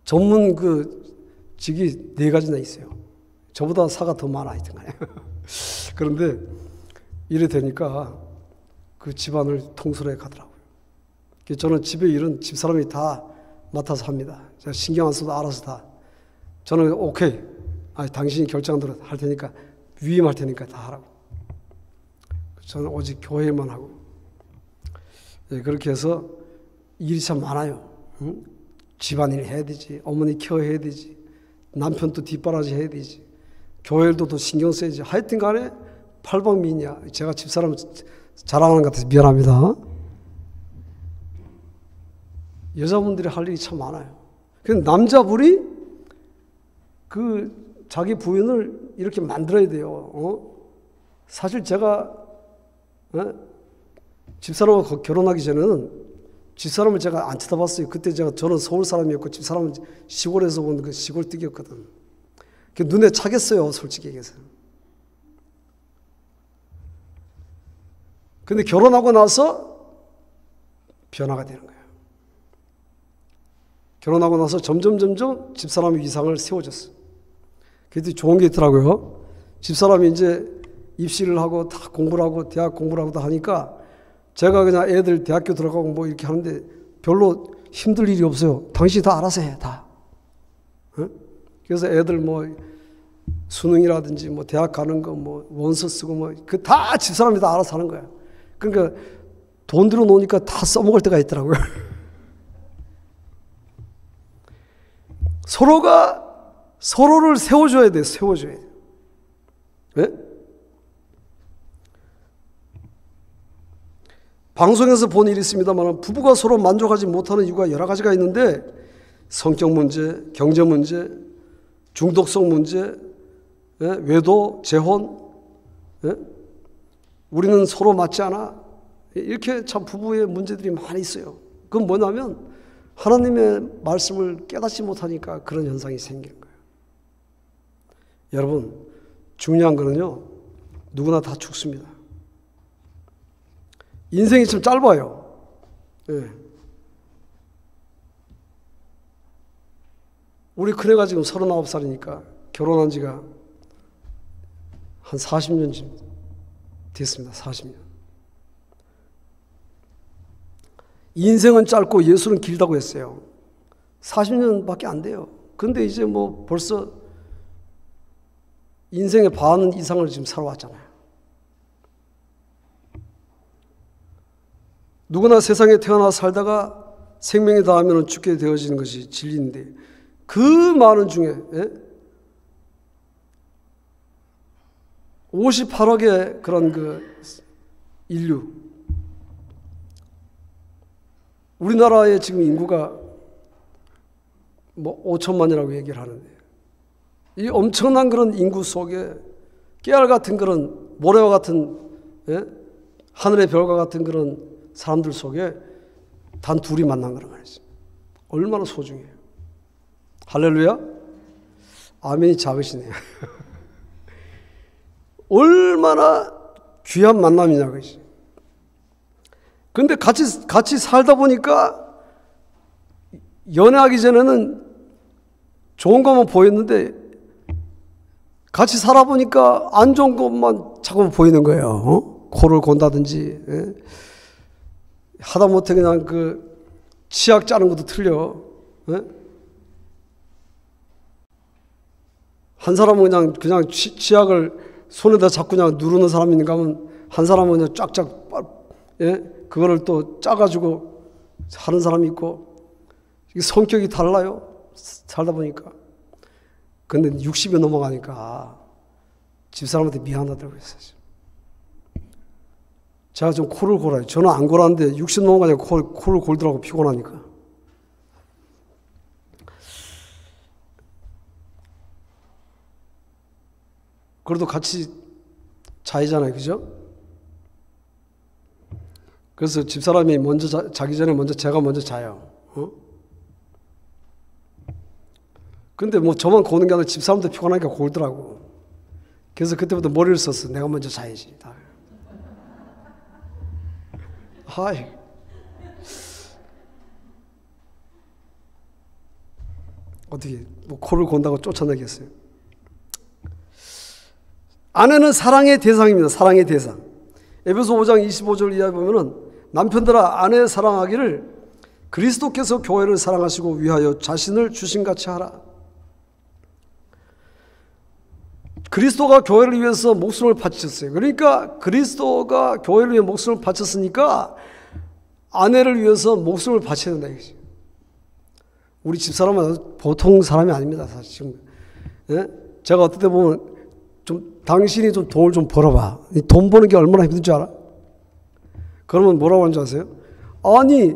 전문 그 직이 4가지나 있어요. 저보다 사가 더 많아, 하여튼 간에. 그런데 이래 되니까 그 집안을 통솔해 가더라고요. 저는 집에 일은 집사람이 다 맡아서 합니다. 제가 신경 안 써도 알아서 다. 저는 오케이. 당신이 결정한 대로 할 테니까, 위임할 테니까 다 하라고. 저는 오직 교회만 하고. 그렇게 해서 일이 참 많아요. 응? 집안일 해야 되지. 어머니 케어해야 되지. 남편도 뒷바라지 해야 되지. 교회도 더 신경 써야지. 하여튼 간에 팔방미인이야. 제가 집사람 자랑하는 것 같아서 미안합니다. 여자분들이 할 일이 참 많아요. 근데 남자분이 그 자기 부인을 이렇게 만들어야 돼요. 사실 제가 집사람하고 결혼하기 전에는 집사람을 제가 안 쳐다봤어요. 그때 저는 서울 사람이었고 집사람은 시골에서 온 그 시골뜨기였거든. 눈에 차겠어요, 솔직히 얘기해서. 근데 결혼하고 나서 변화가 되는 거예요. 결혼하고 나서 점점 집사람의 위상을 세워줬어요. 그때 좋은 게 있더라고요. 집사람이 이제 입시를 하고 다 공부를 하고 대학 공부를 하고 다 하니까 제가 그냥 애들 대학교 들어가고 뭐 이렇게 하는데 별로 힘들 일이 없어요. 당신이 다 알아서 해, 다. 그래서 애들 뭐 수능이라든지 뭐 대학 가는 거 뭐 원서 쓰고 뭐 그 다 집사람이 다 알아서 하는 거야. 그러니까 돈 들어 놓으니까 다 써먹을 때가 있더라고요. 서로가 서로를 세워줘야 돼, 세워줘야 돼. 네? 방송에서 본 일이 있습니다만 부부가 서로 만족하지 못하는 이유가 여러 가지가 있는데 성격 문제, 경제 문제, 중독성 문제, 외도, 재혼, 우리는 서로 맞지 않아. 이렇게 참 부부의 문제들이 많이 있어요. 그건 뭐냐면 하나님의 말씀을 깨닫지 못하니까 그런 현상이 생기는 거예요. 여러분, 중요한 거는요, 누구나 다 죽습니다. 인생이 참 짧아요. 네. 우리 큰애가 지금 39살이니까 결혼한 지가 한 40년쯤 됐습니다. 40년. 인생은 짧고 예수는 길다고 했어요. 40년밖에 안 돼요. 근데 이제 뭐 벌써 인생의 반 이상을 지금 살아왔잖아요. 누구나 세상에 태어나 살다가 생명이 다하면 죽게 되어지는 것이 진리인데 그 많은 중에 58억의 그런 그 인류, 우리나라의 지금 인구가 뭐 5천만이라고 얘기를 하는데 이 엄청난 그런 인구 속에 깨알 같은 그런 모래와 같은 하늘의 별과 같은 그런 사람들 속에 단 둘이 만난 거란 말이죠. 얼마나 소중해요. 할렐루야. 아멘이 작으시네요. 얼마나 귀한 만남이냐 그지. 근데 같이 살다 보니까 연애하기 전에는 좋은 것만 보였는데 같이 살아보니까 안 좋은 것만 자꾸 보이는 거예요. 코를 곤다든지 하다못해 그냥 그 치약 짜는 것도 틀려. 한 사람은 그냥 치약을 손에다 잡고 그냥 누르는 사람이 있는가 하면 한 사람은 그냥 쫙쫙 그거를 또 짜가지고 하는 사람이 있고 성격이 달라요. 살다 보니까. 근데 60이 넘어가니까 집사람한테 미안하다고 했어요. 제가 좀 코를 골아요. 저는 안 골았는데 60 넘어가니까 코를 골더라고, 피곤하니까. 그래도 같이 자이잖아요, 그죠? 그래서 집사람이 먼저 자기 전에 제가 먼저 자요. 근데 뭐 저만 고는 게 아니라 집사람도 피곤하니까 골더라고. 그래서 그때부터 머리를 썼어. 내가 먼저 자야지. 하이. 어떻게 뭐 코를 곤다고 쫓아내겠어요? 아내는 사랑의 대상입니다. 사랑의 대상. 에베소 5장 25절 이하에 보면은 남편들아 아내 사랑하기를 그리스도께서 교회를 사랑하시고 위하여 자신을 주신같이 하라. 그리스도가 교회를 위해서 목숨을 바치셨어요. 그러니까 그리스도가 교회를 위해 목숨을 바쳤으니까 아내를 위해서 목숨을 바쳐야 된다 이거지. 우리 집사람은 보통 사람이 아닙니다. 사실. 예? 제가 어떨 때 보면 좀 당신이 좀 돈을 좀 벌어봐. 돈 버는 게 얼마나 힘든 줄 알아? 그러면 뭐라고 하는 줄 아세요? 아니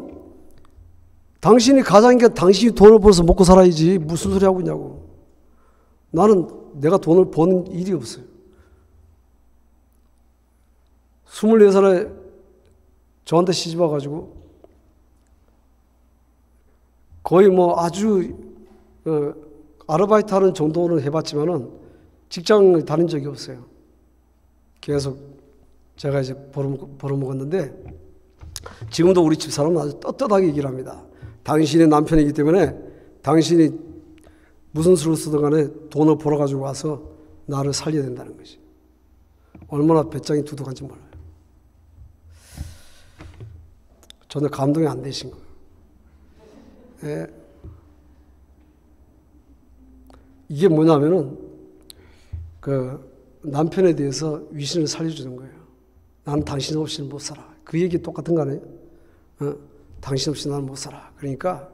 당신이 가장이니까 당신이 돈을 벌어서 먹고 살아야지 무슨 소리 하고 있냐고. 나는 내가 돈을 버는 일이 없어요. 24살에 저한테 시집 와가지고 거의 뭐 아주 아르바이트 하는 정도는 해봤지만은 직장을 다닌 적이 없어요. 계속 제가 이제 벌어먹었는데 지금도 우리 집사람은 아주 떳떳하게 얘기를 합니다. 당신의 남편이기 때문에 당신이 무슨 수를 쓰든 간에 돈을 벌어가지고 와서 나를 살려야 된다는 것이. 얼마나 배짱이 두둑한지 몰라요. 저는 감동이 안 되신 거예요. 예. 이게 뭐냐면은 그 남편에 대해서 위신을 살려주는 거예요. 나는 당신 없이는 못 살아. 그 얘기 똑같은 거 아니에요? 당신 없이 나는 못 살아. 그러니까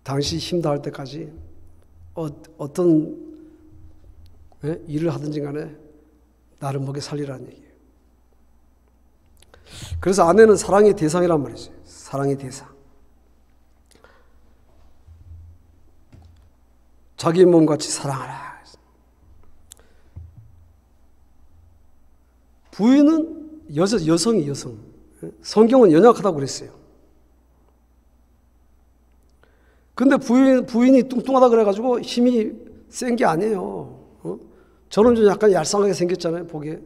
당신이 힘 다할 때까지 어떤 일을 하든지 간에 나를 먹여 살리라는 얘기예요. 그래서 아내는 사랑의 대상이란 말이죠. 사랑의 대상. 자기 몸같이 사랑하라. 부인은 여성이 여성. 성경은 연약하다고 그랬어요. 근데 부인이 뚱뚱하다 그래가지고 힘이 센 게 아니에요. 저는 좀 약간 얄쌍하게 생겼잖아요, 보기에.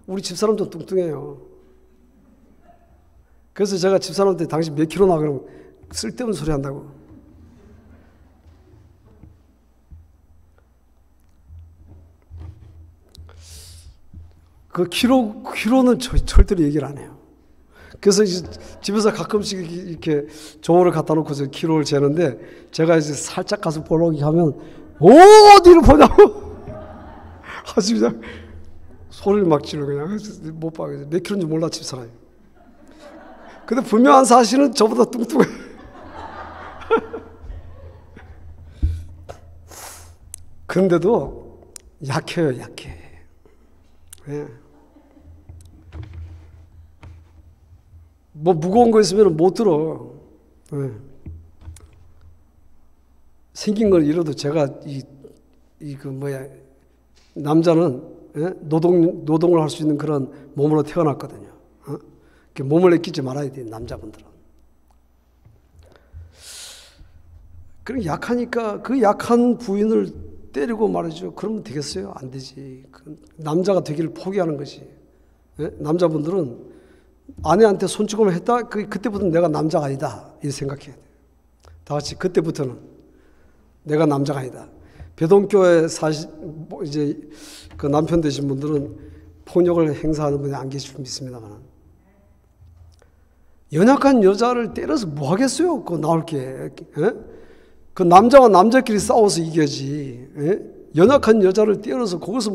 우리 집사람도 뚱뚱해요. 그래서 제가 집사람한테 당신 몇 킬로 나? 그러면 쓸데없는 소리 한다고. 그 키로는 절대로 얘기를 안 해요. 그래서 이제 집에서 가끔씩 이렇게 종호를 갖다 놓고서 키로를 재는데 제가 이제 살짝 가서 보러기 하면 어디를 보냐고 아주 그냥 소리를 막 지르고 그냥 못 봐. 몇 킬로인지 몰라 집사람이. 근데 분명한 사실은 저보다 뚱뚱해. 그런데도 약해요, 약해. 네. 뭐 무거운 거 있으면 못 들어. 네. 생긴 걸 잃어도 제가 남자는 노동을 할 수 있는 그런 몸으로 태어났거든요. 몸을 내키지 말아야 돼, 남자분들은. 그럼 약하니까 그 약한 부인을 때리고 말이죠. 그러면 되겠어요? 안 되지. 남자가 되기를 포기하는 것이. 남자분들은 아내한테 손찌검을 했다? 그때부터는 내가 남자가 아니다. 이렇게 생각해야 돼. 다 같이 그때부터는 내가 남자가 아니다. 배동교회 이제 그 남편 되신 분들은 폭력을 행사하는 분이 안 계실 줄 믿습니다만. 연약한 여자를 때려서 뭐 하겠어요? 그거 나올 게. 그 남자와 남자끼리 싸워서 이겨야지. 연약한 여자를 때려서 거기서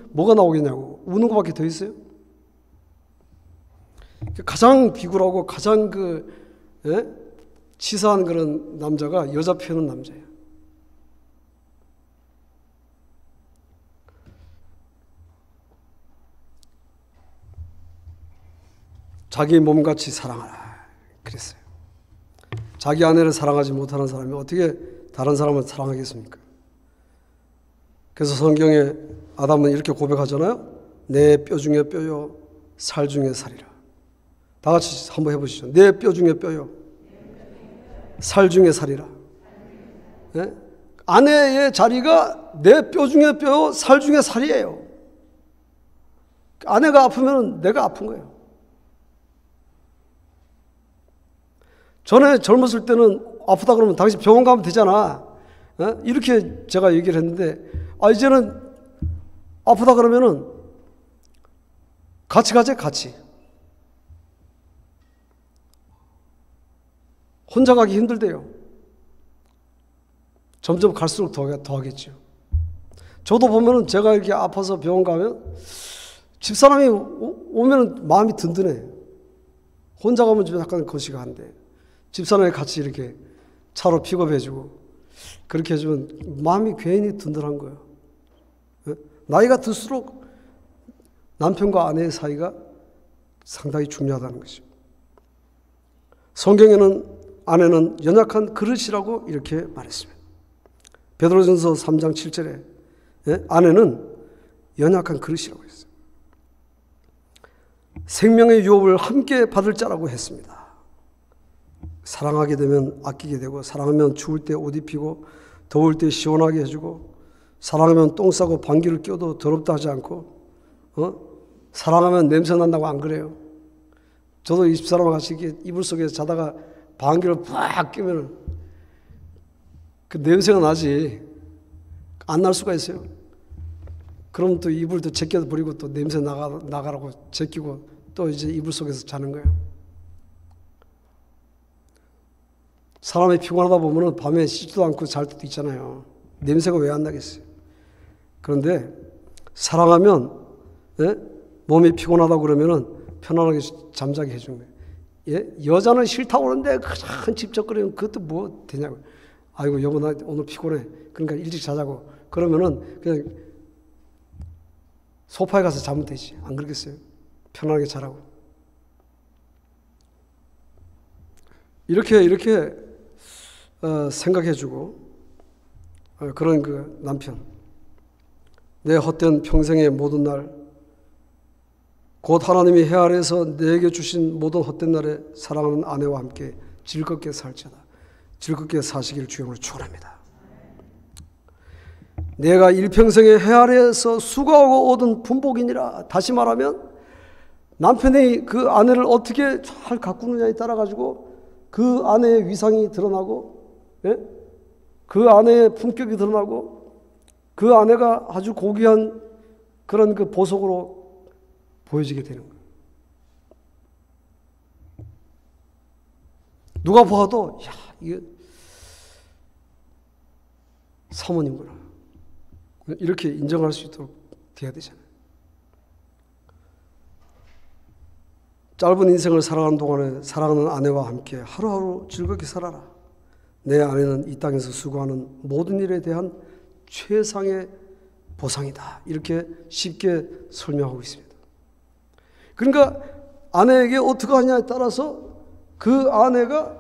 뭐가 나오겠냐고. 우는 것밖에 더 있어요? 가장 비굴하고 가장 치사한 그런 남자가 여자 피우는 남자예요. 자기 몸같이 사랑하라 그랬어요. 자기 아내를 사랑하지 못하는 사람이 어떻게 다른 사람을 사랑하겠습니까? 그래서 성경에 아담은 이렇게 고백하잖아요. 내 뼈 중에 뼈요 살 중에 살이라. 다 같이 한번 해보시죠. 내 뼈 중에 뼈요 살 중에 살이라. 네? 아내의 자리가 내 뼈 중에 뼈요 살 중에 살이에요. 아내가 아프면 내가 아픈 거예요. 전에 젊었을 때는 아프다 그러면 당신 병원 가면 되잖아. 이렇게 제가 얘기를 했는데, 이제는 아프다 그러면은 같이 가재, 같이. 혼자 가기 힘들대요. 점점 갈수록 더 하겠죠. 저도 보면은 제가 이렇게 아파서 병원 가면 집사람이 오면 마음이 든든해. 혼자 가면 좀 약간 거시가 한데 집사람이 같이 이렇게 차로 픽업해주고 그렇게 해주면 마음이 괜히 든든한 거예요. 나이가 들수록 남편과 아내의 사이가 상당히 중요하다는 것이죠. 성경에는 아내는 연약한 그릇이라고 이렇게 말했습니다. 베드로전서 3장 7절에 아내는 연약한 그릇이라고 했어요. 생명의 유업을 함께 받을 자라고 했습니다. 사랑하게 되면 아끼게 되고, 사랑하면 추울 때 옷 입히고 더울 때 시원하게 해주고, 사랑하면 똥 싸고 방귀를 껴도 더럽다 하지 않고, 사랑하면 냄새 난다고 안 그래요? 저도 이 집사람과 같이 이렇게 이불 속에서 자다가 방귀를 팍 끼면 그 냄새가 나지. 안 날 수가 있어요. 그럼 또 이불도 제껴 버리고 또 냄새 나가라고 제끼고 또 이제 이불 속에서 자는 거예요. 사람이 피곤하다 보면 밤에 씻지도 않고 잘 때도 있잖아요. 냄새가 왜 안 나겠어요? 그런데 사랑하면 몸이 피곤하다고 그러면은 편안하게 잠자게 해주는 거예요. 여자는 싫다고 그러는데 큰 집적거리면 그것도 뭐 되냐고요. 아이고 여보 나 오늘 피곤해. 그러니까 일찍 자자고. 그러면은 그냥 소파에 가서 자면 되지. 안 그러겠어요? 편안하게 자라고. 이렇게 생각해주고 그런 그 남편, 내 헛된 평생의 모든 날, 곧 하나님이 해 아래에서 내게 주신 모든 헛된 날에 사랑하는 아내와 함께 즐겁게 살지어다. 즐겁게 사시길 주님으로 축원합니다. 내가 일평생의 해 아래에서 수고하고 얻은 분복이니라. 다시 말하면 남편이 그 아내를 어떻게 잘 가꾸느냐에 따라 가지고 그 아내의 위상이 드러나고, 그 아내의 품격이 드러나고, 그 아내가 아주 고귀한 그런 그 보석으로 보여지게 되는 거예요. 누가 봐도 야 이게 사모님구나 이렇게 인정할 수 있도록 돼야 되잖아요. 짧은 인생을 살아가는 동안에 사랑하는 아내와 함께 하루하루 즐겁게 살아라. 내 아내는 이 땅에서 수고하는 모든 일에 대한 최상의 보상이다. 이렇게 쉽게 설명하고 있습니다. 그러니까 아내에게 어떻게 하냐에 따라서 그 아내가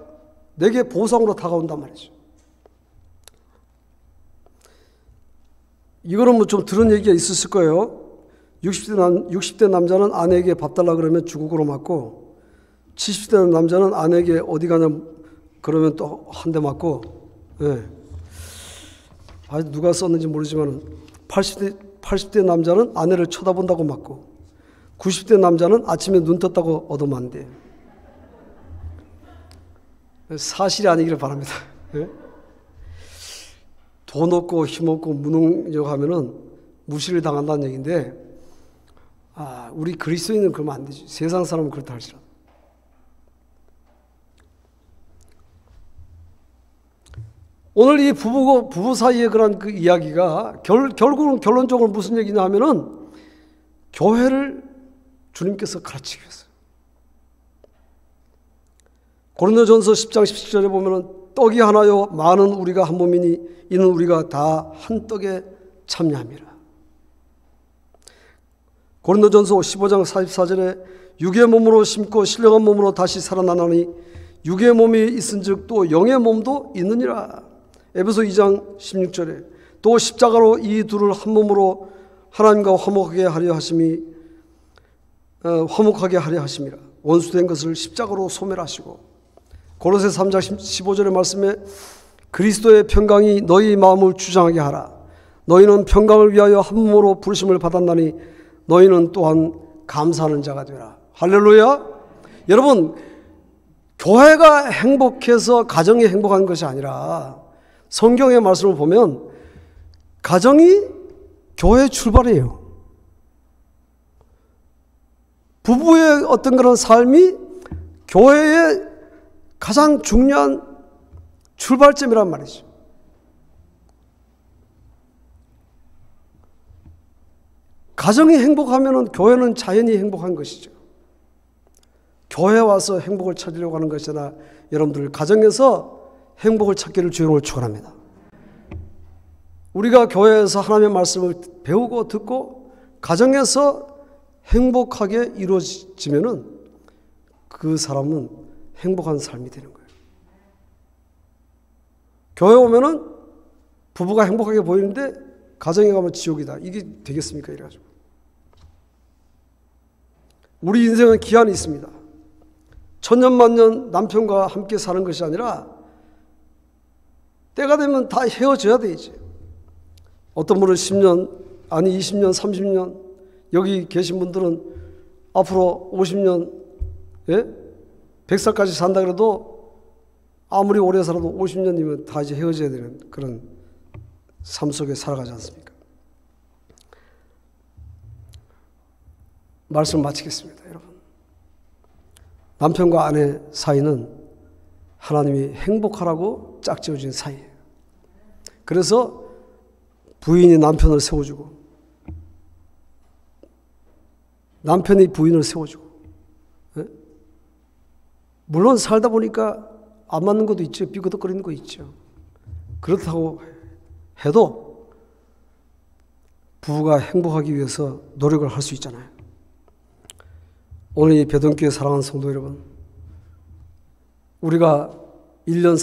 내게 보상으로 다가온단 말이죠. 이거는 뭐 좀 들은 얘기가 있었을 거예요. 60대 남자는 아내에게 밥 달라 그러면 주걱으로 맞고, 70대 남자는 아내에게 어디 가냐 그러면 또 한 대 맞고, 아직 누가 썼는지 모르지만 80대 남자는 아내를 쳐다본다고 맞고, 90대 남자는 아침에 눈 떴다고 얻어맞는데, 사실이 아니기를 바랍니다. 돈 없고 힘 없고 무능력하면은 무시를 당한다는 얘기인데, 우리 그리스도인은 그러면 안 되지. 세상 사람은 그렇다 할지라도. 오늘 이 부부 사이의 그런 그 이야기가 결국은 결론적으로 무슨 얘기냐 하면은 교회를 주님께서 가르치기 위해서. 고린도전서 10장 17절에 보면은 떡이 하나요 많은 우리가 한 몸이니 이는 우리가 다 한 떡에 참여함이라. 고린도전서 15장 44절에 육의 몸으로 심고 신령한 몸으로 다시 살아나나니 육의 몸이 있은즉 또 영의 몸도 있느니라. 에베소 2장 16절에 또 십자가로 이 둘을 한 몸으로 하나님과 화목하게 하려 하심이라. 원수된 것을 십자가로 소멸하시고, 고로새 3장 15절의 말씀에 그리스도의 평강이 너희 마음을 주장하게 하라. 너희는 평강을 위하여 한 몸으로 부르심을 받았나니 너희는 또한 감사하는 자가 되라. 할렐루야. 여러분, 교회가 행복해서 가정이 행복한 것이 아니라 성경의 말씀을 보면 가정이 교회의 출발이에요. 부부의 어떤 그런 삶이 교회의 가장 중요한 출발점이란 말이죠. 가정이 행복하면 교회는 자연히 행복한 것이죠. 교회에 와서 행복을 찾으려고 하는 것이 아니라 여러분들 가정에서 행복을 찾기를 주님을 축원합니다. 우리가 교회에서 하나님의 말씀을 배우고 듣고 가정에서 행복하게 이루어지면은 그 사람은 행복한 삶이 되는 거예요. 교회 오면은 부부가 행복하게 보이는데 가정에 가면 지옥이다. 이게 되겠습니까? 이래가지고. 우리 인생은 기한이 있습니다. 천년만년 남편과 함께 사는 것이 아니라 때가 되면 다 헤어져야 돼 이제. 어떤 분은 10년, 아니 20년, 30년, 여기 계신 분들은 앞으로 50년, 100살까지 산다 그래도 아무리 오래 살아도 50년이면 다 이제 헤어져야 되는 그런 삶 속에 살아가지 않습니까? 말씀 마치겠습니다, 여러분. 남편과 아내 사이는 하나님이 행복하라고 짝지어진 사이예요. 그래서 부인이 남편을 세워주고 남편이 부인을 세워주고, 물론 살다 보니까 안 맞는 것도 있죠. 삐그덕거리는 거 있죠. 그렇다고 해도 부부가 행복하기 위해서 노력을 할 수 있잖아요. 오늘 이 배동교회 사랑하는 성도 여러분, 우리가 1년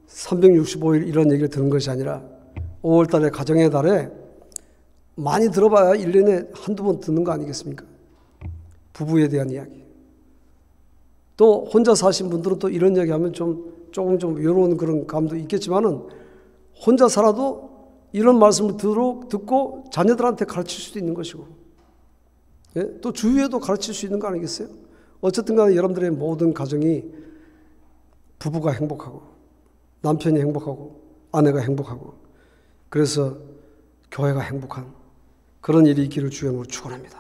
365일 이런 얘기를 듣는 것이 아니라 5월 달에 가정의 달에 많이 들어봐야 1년에 한두 번 듣는 거 아니겠습니까? 부부에 대한 이야기. 또 혼자 사신 분들은 또 이런 이야기 하면 조금 외로운 그런 감도 있겠지만은 혼자 살아도 이런 말씀을 듣고 자녀들한테 가르칠 수도 있는 것이고, 또 주위에도 가르칠 수 있는 거 아니겠어요? 어쨌든 간에 여러분들의 모든 가정이 부부가 행복하고 남편이 행복하고 아내가 행복하고 그래서 교회가 행복한 그런 일이 있기를 주님으로 축원합니다.